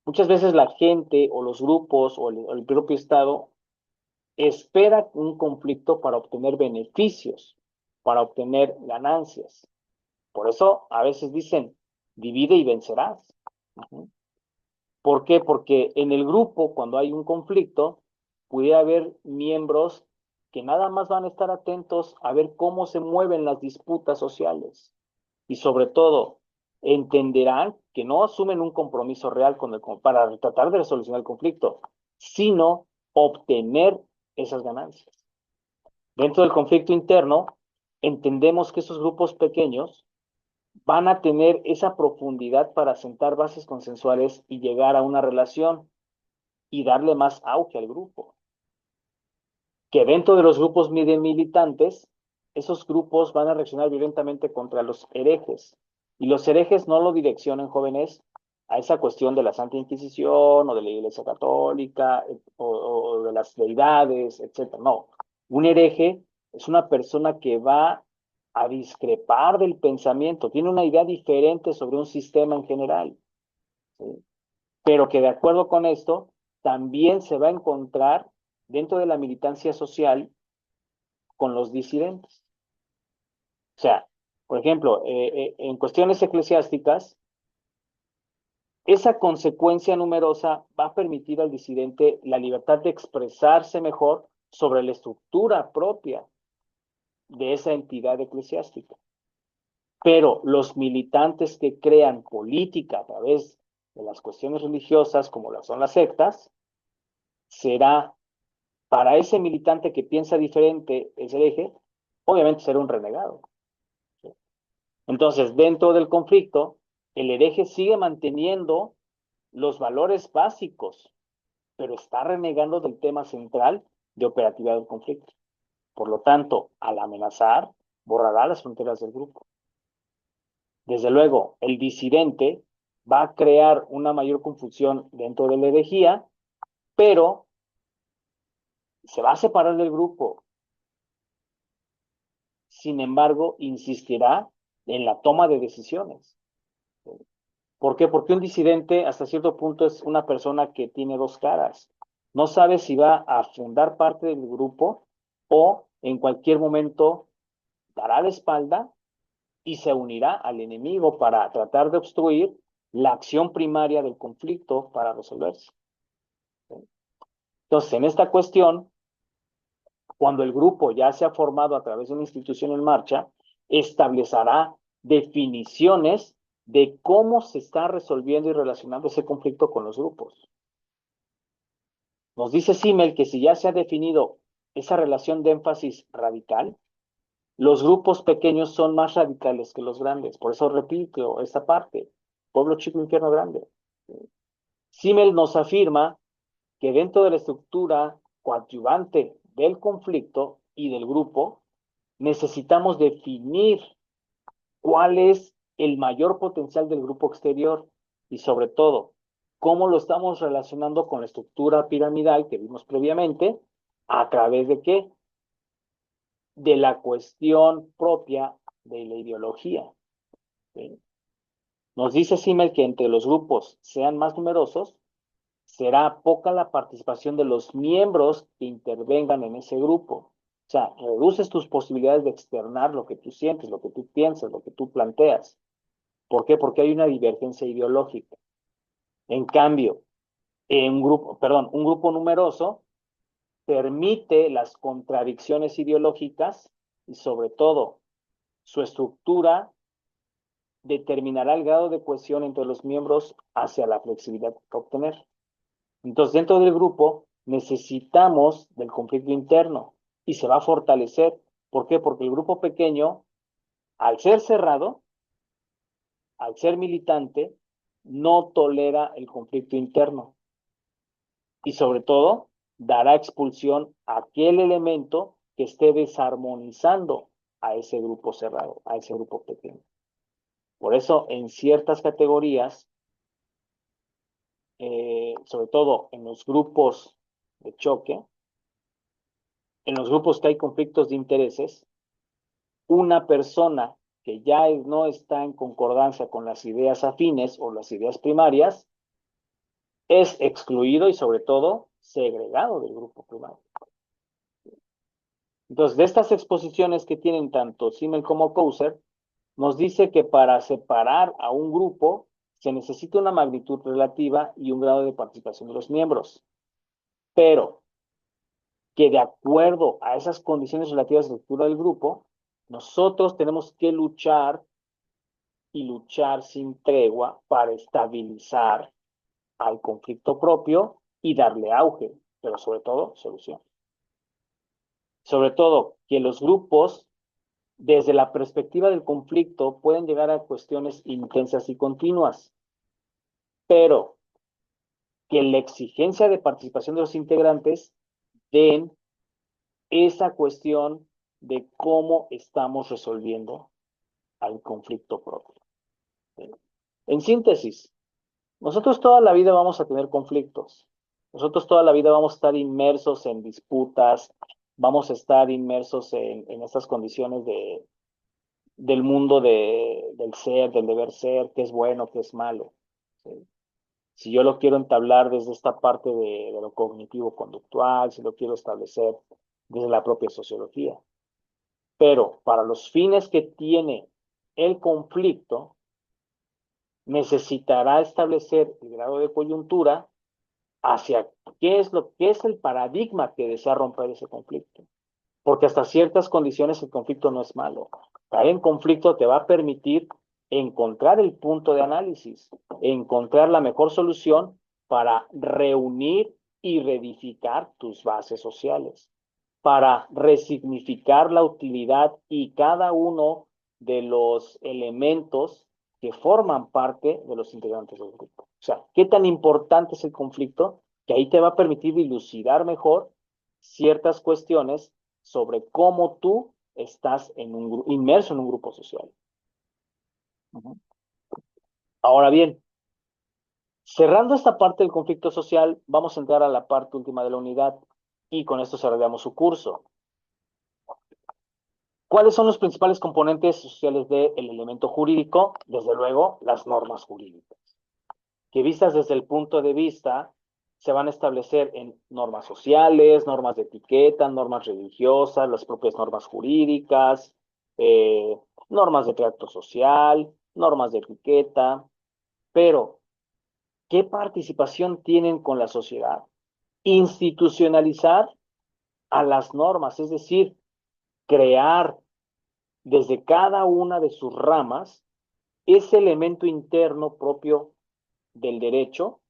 S1: Muchas veces la gente o los grupos o el propio Estado espera un conflicto para obtener beneficios, para obtener ganancias. Por eso a veces dicen, divide y vencerás. ¿Por qué? Porque en el grupo, cuando hay un conflicto, pudiera haber miembros que nada más van a estar atentos a ver cómo se mueven las disputas sociales. Y sobre todo, entenderán que no asumen un compromiso real para tratar de resolucionar el conflicto, sino obtener esas ganancias. Dentro del conflicto interno, entendemos que esos grupos pequeños van a tener esa profundidad para sentar bases consensuales y llegar a una relación y darle más auge al grupo. Que dentro de los grupos militantes, esos grupos van a reaccionar violentamente contra los herejes. Y los herejes no lo direccionan, jóvenes, a esa cuestión de la Santa Inquisición o de la Iglesia Católica o de las deidades, etc. No, un hereje es una persona que va a discrepar del pensamiento, tiene una idea diferente sobre un sistema en general, ¿sí? Pero que de acuerdo con esto, también se va a encontrar dentro de la militancia social con los disidentes. O sea, por ejemplo, en cuestiones eclesiásticas, esa consecuencia numerosa va a permitir al disidente la libertad de expresarse mejor sobre la estructura propia de esa entidad eclesiástica. Pero los militantes que crean política a través de las cuestiones religiosas, como las son las sectas, será para ese militante que piensa diferente, ese hereje, obviamente será un renegado. Entonces, dentro del conflicto, el hereje sigue manteniendo los valores básicos, pero está renegando del tema central de operatividad del conflicto. Por lo tanto, al amenazar, borrará las fronteras del grupo. Desde luego, el disidente va a crear una mayor confusión dentro de la herejía, pero se va a separar del grupo. Sin embargo, insistirá en la toma de decisiones. ¿Por qué? Porque un disidente hasta cierto punto es una persona que tiene dos caras. No sabe si va a fundar parte del grupo o en cualquier momento dará la espalda y se unirá al enemigo para tratar de obstruir la acción primaria del conflicto para resolverse. Entonces, en esta cuestión, cuando el grupo ya se ha formado a través de una institución en marcha, establecerá definiciones de cómo se está resolviendo y relacionando ese conflicto con los grupos. Nos dice Simmel que si ya se ha definido esa relación de énfasis radical, los grupos pequeños son más radicales que los grandes. Por eso repito esta parte, pueblo chico, infierno grande. Simmel nos afirma que dentro de la estructura coadyuvante del conflicto y del grupo, necesitamos definir cuál es el mayor potencial del grupo exterior y sobre todo, cómo lo estamos relacionando con la estructura piramidal que vimos previamente, a través de qué? De la cuestión propia de la ideología. ¿Sí? Nos dice Simmel que entre los grupos sean más numerosos, será poca la participación de los miembros que intervengan en ese grupo. O sea, reduces tus posibilidades de externar lo que tú sientes, lo que tú piensas, lo que tú planteas. ¿Por qué? Porque hay una divergencia ideológica. En cambio, un grupo numeroso permite las contradicciones ideológicas y sobre todo su estructura determinará el grado de cohesión entre los miembros hacia la flexibilidad que obtener. Entonces, dentro del grupo necesitamos del conflicto interno y se va a fortalecer. ¿Por qué? Porque el grupo pequeño, al ser cerrado, al ser militante, no tolera el conflicto interno y sobre todo dará expulsión a aquel elemento que esté desarmonizando a ese grupo cerrado, a ese grupo pequeño. Por eso, en ciertas categorías, sobre todo en los grupos de choque, en los grupos que hay conflictos de intereses, una persona que ya no está en concordancia con las ideas afines o las ideas primarias, es excluido y sobre todo segregado del grupo primario. Entonces, de estas exposiciones que tienen tanto Simmel como Cousser, nos dice que para separar a un grupo se necesita una magnitud relativa y un grado de participación de los miembros, pero que de acuerdo a esas condiciones relativas de estructura del grupo, nosotros tenemos que luchar y luchar sin tregua para estabilizar al conflicto propio y darle auge, pero sobre todo solución. Sobre todo que los grupos, desde la perspectiva del conflicto, pueden llegar a cuestiones intensas y continuas, pero que la exigencia de participación de los integrantes den esa cuestión de cómo estamos resolviendo al conflicto propio. En síntesis, nosotros toda la vida vamos a tener conflictos. Nosotros toda la vida vamos a estar inmersos en disputas, vamos a estar inmersos en estas condiciones del mundo del ser, del deber ser, qué es bueno, qué es malo. ¿Sí? Si yo lo quiero entablar desde esta parte de lo cognitivo-conductual, si lo quiero establecer desde la propia sociología. Pero para los fines que tiene el conflicto, necesitará establecer el grado de coyuntura hacia qué es el paradigma que desea romper ese conflicto. Porque hasta ciertas condiciones el conflicto no es malo. Caer en conflicto te va a permitir encontrar el punto de análisis, encontrar la mejor solución para reunir y reedificar tus bases sociales, para resignificar la utilidad y cada uno de los elementos que forman parte de los integrantes del grupo. O sea, qué tan importante es el conflicto, que ahí te va a permitir dilucidar mejor ciertas cuestiones sobre cómo tú estás inmerso en un grupo social. Ahora bien, cerrando esta parte del conflicto social, vamos a entrar a la parte última de la unidad y con esto cerramos su curso. ¿Cuáles son los principales componentes sociales del elemento jurídico? Desde luego, las normas jurídicas, que vistas desde el punto de vista, se van a establecer en normas sociales, normas de etiqueta, normas religiosas, las propias normas jurídicas, eh, normas de trato social, normas de etiqueta, pero ¿qué participación tienen con la sociedad? Institucionalizar a las normas, es decir, crear desde cada una de sus ramas ese elemento interno propio del derecho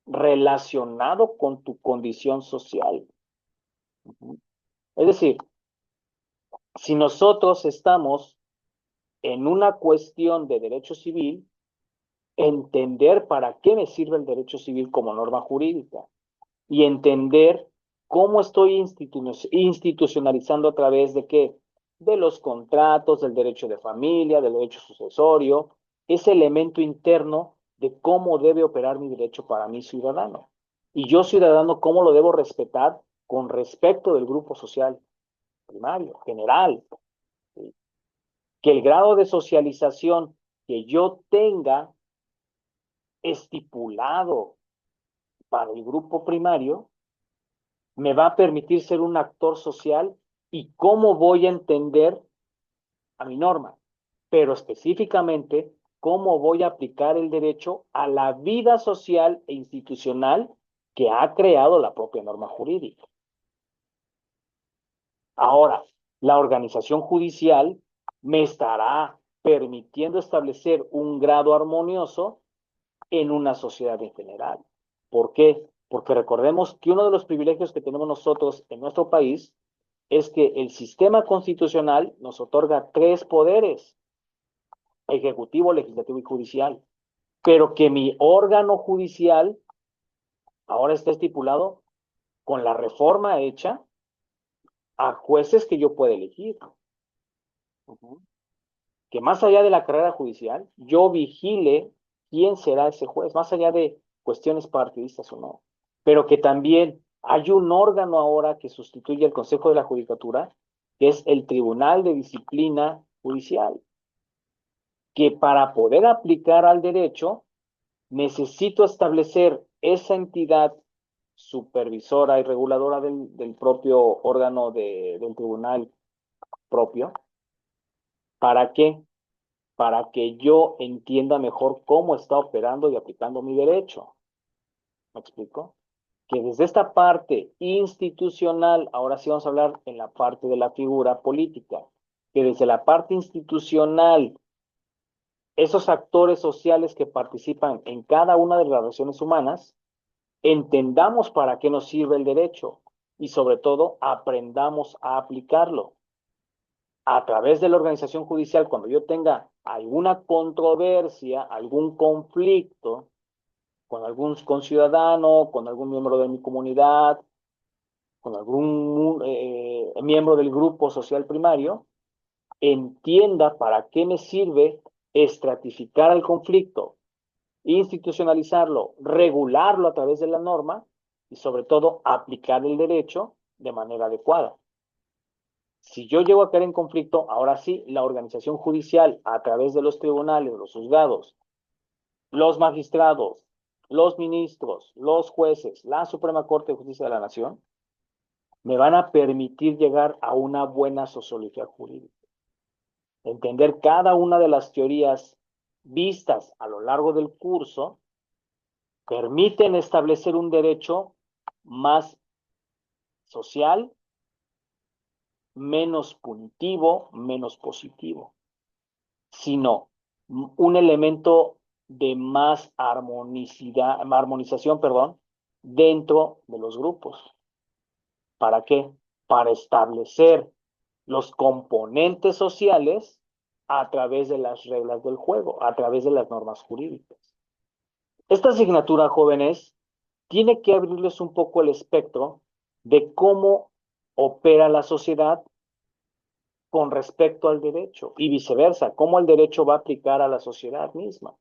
S1: relacionado con tu condición social. Es decir, si nosotros estamos en una cuestión de derecho civil, entender para qué me sirve el derecho civil como norma jurídica y entender cómo estoy institucionalizando a través de qué, de los contratos, del derecho de familia, del derecho sucesorio, ese elemento interno de cómo debe operar mi derecho para mi ciudadano. Y yo, ciudadano, cómo lo debo respetar con respecto del grupo social primario, general. ¿Sí? Que el grado de socialización que yo tenga estipulado para el grupo primario me va a permitir ser un actor social y cómo voy a entender a mi norma, pero específicamente cómo voy a aplicar el derecho a la vida social e institucional que ha creado la propia norma jurídica. Ahora, la organización judicial me estará permitiendo establecer un grado armonioso en una sociedad en general. ¿Por qué? Porque recordemos que uno de los privilegios que tenemos nosotros en nuestro país es que el sistema constitucional nos otorga tres poderes: ejecutivo, legislativo y judicial, pero que mi órgano judicial ahora está estipulado con la reforma hecha a jueces que yo pueda elegir. Que más allá de la carrera judicial, yo vigile quién será ese juez, más allá de cuestiones partidistas o no. Pero que también hay un órgano ahora que sustituye al Consejo de la Judicatura, que es el Tribunal de Disciplina Judicial, que para poder aplicar al derecho necesito establecer esa entidad supervisora y reguladora del propio órgano del tribunal propio. ¿Para qué? Para que yo entienda mejor cómo está operando y aplicando mi derecho. ¿Me explico? Que desde esta parte institucional, ahora sí vamos a hablar en la parte de la figura política, que desde la parte institucional, esos actores sociales que participan en cada una de las relaciones humanas, entendamos para qué nos sirve el derecho y sobre todo aprendamos a aplicarlo. A través de la organización judicial, cuando yo tenga alguna controversia, algún conflicto con algún conciudadano, con algún miembro de mi comunidad, con algún miembro del grupo social primario, entienda para qué me sirve estratificar el conflicto, institucionalizarlo, regularlo a través de la norma y sobre todo aplicar el derecho de manera adecuada. Si yo llego a caer en conflicto, ahora sí, la organización judicial, a través de los tribunales, los juzgados, los magistrados, los ministros, los jueces, la Suprema Corte de Justicia de la Nación, me van a permitir llegar a una buena sociología jurídica. Entender cada una de las teorías vistas a lo largo del curso permiten establecer un derecho más social, menos punitivo, menos positivo, sino un elemento de más armonización, perdón, dentro de los grupos. ¿Para qué? Para establecer los componentes sociales a través de las reglas del juego, a través de las normas jurídicas. Esta asignatura, jóvenes, tiene que abrirles un poco el espectro de cómo opera la sociedad con respecto al derecho y viceversa, cómo el derecho va a aplicar a la sociedad misma.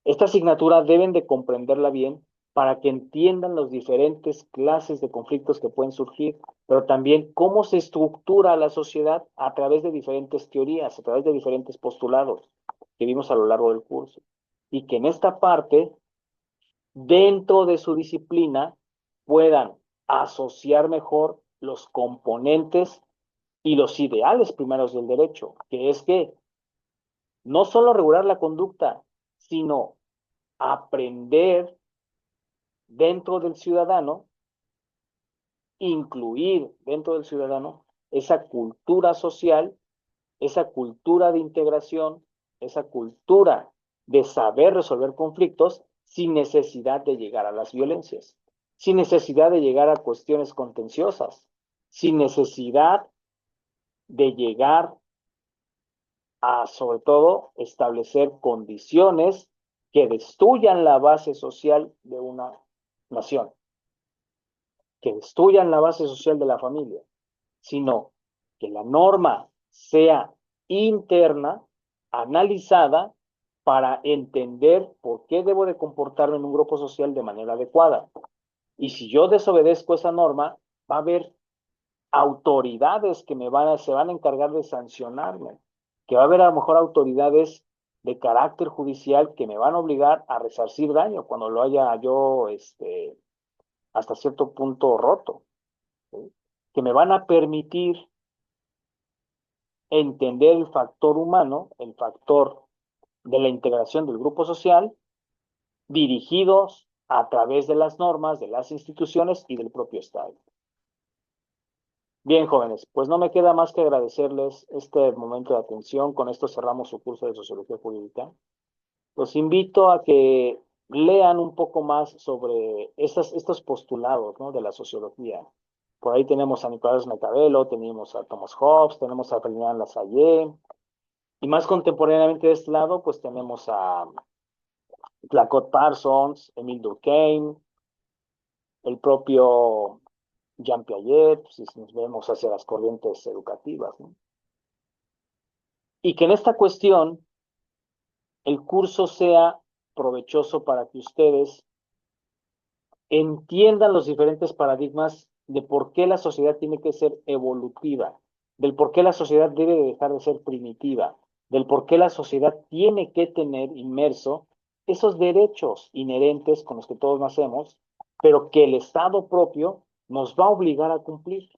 S1: Esta asignatura deben de comprenderla bien para que entiendan las diferentes clases de conflictos que pueden surgir, pero también cómo se estructura la sociedad a través de diferentes teorías, a través de diferentes postulados que vimos a lo largo del curso. Y que en esta parte, dentro de su disciplina, puedan asociar mejor los componentes y los ideales primeros del derecho, que es que no solo regular la conducta, sino aprender dentro del ciudadano, incluir dentro del ciudadano esa cultura social, esa cultura de integración, esa cultura de saber resolver conflictos sin necesidad de llegar a las violencias, sin necesidad de llegar a cuestiones contenciosas, sin necesidad de llegar a, sobre todo, establecer condiciones que destruyan la base social de una nación, que destruyan la base social de la familia, sino que la norma sea interna, analizada, para entender por qué debo de comportarme en un grupo social de manera adecuada. Y si yo desobedezco esa norma, va a haber autoridades que se van a encargar de sancionarme, que va a haber a lo mejor autoridades de carácter judicial que me van a obligar a resarcir daño cuando lo haya yo hasta cierto punto roto, ¿sí? Que me van a permitir entender el factor humano, el factor de la integración del grupo social, dirigidos a través de las normas, de las instituciones y del propio Estado. Bien, jóvenes, pues no me queda más que agradecerles este momento de atención. Con esto cerramos su curso de Sociología Jurídica. Los invito a que lean un poco más sobre estos postulados, ¿no?, de la sociología. Por ahí tenemos a Nicolás Maquiavelo, tenemos a Thomas Hobbes, tenemos a Ferdinand Lassalle, y más contemporáneamente de este lado, pues tenemos a Claude Parsons, Émile Durkheim, el propio Jean Piaget, si nos vemos hacia las corrientes educativas, ¿no? Y que en esta cuestión el curso sea provechoso para que ustedes entiendan los diferentes paradigmas de por qué la sociedad tiene que ser evolutiva, del por qué la sociedad debe de dejar de ser primitiva, del por qué la sociedad tiene que tener inmerso esos derechos inherentes con los que todos nacemos, pero que el Estado propio nos va a obligar a cumplir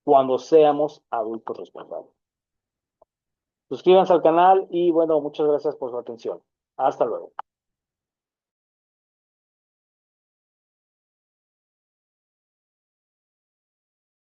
S1: cuando seamos adultos responsables. Suscríbanse al canal y bueno, muchas gracias por su atención. Hasta luego.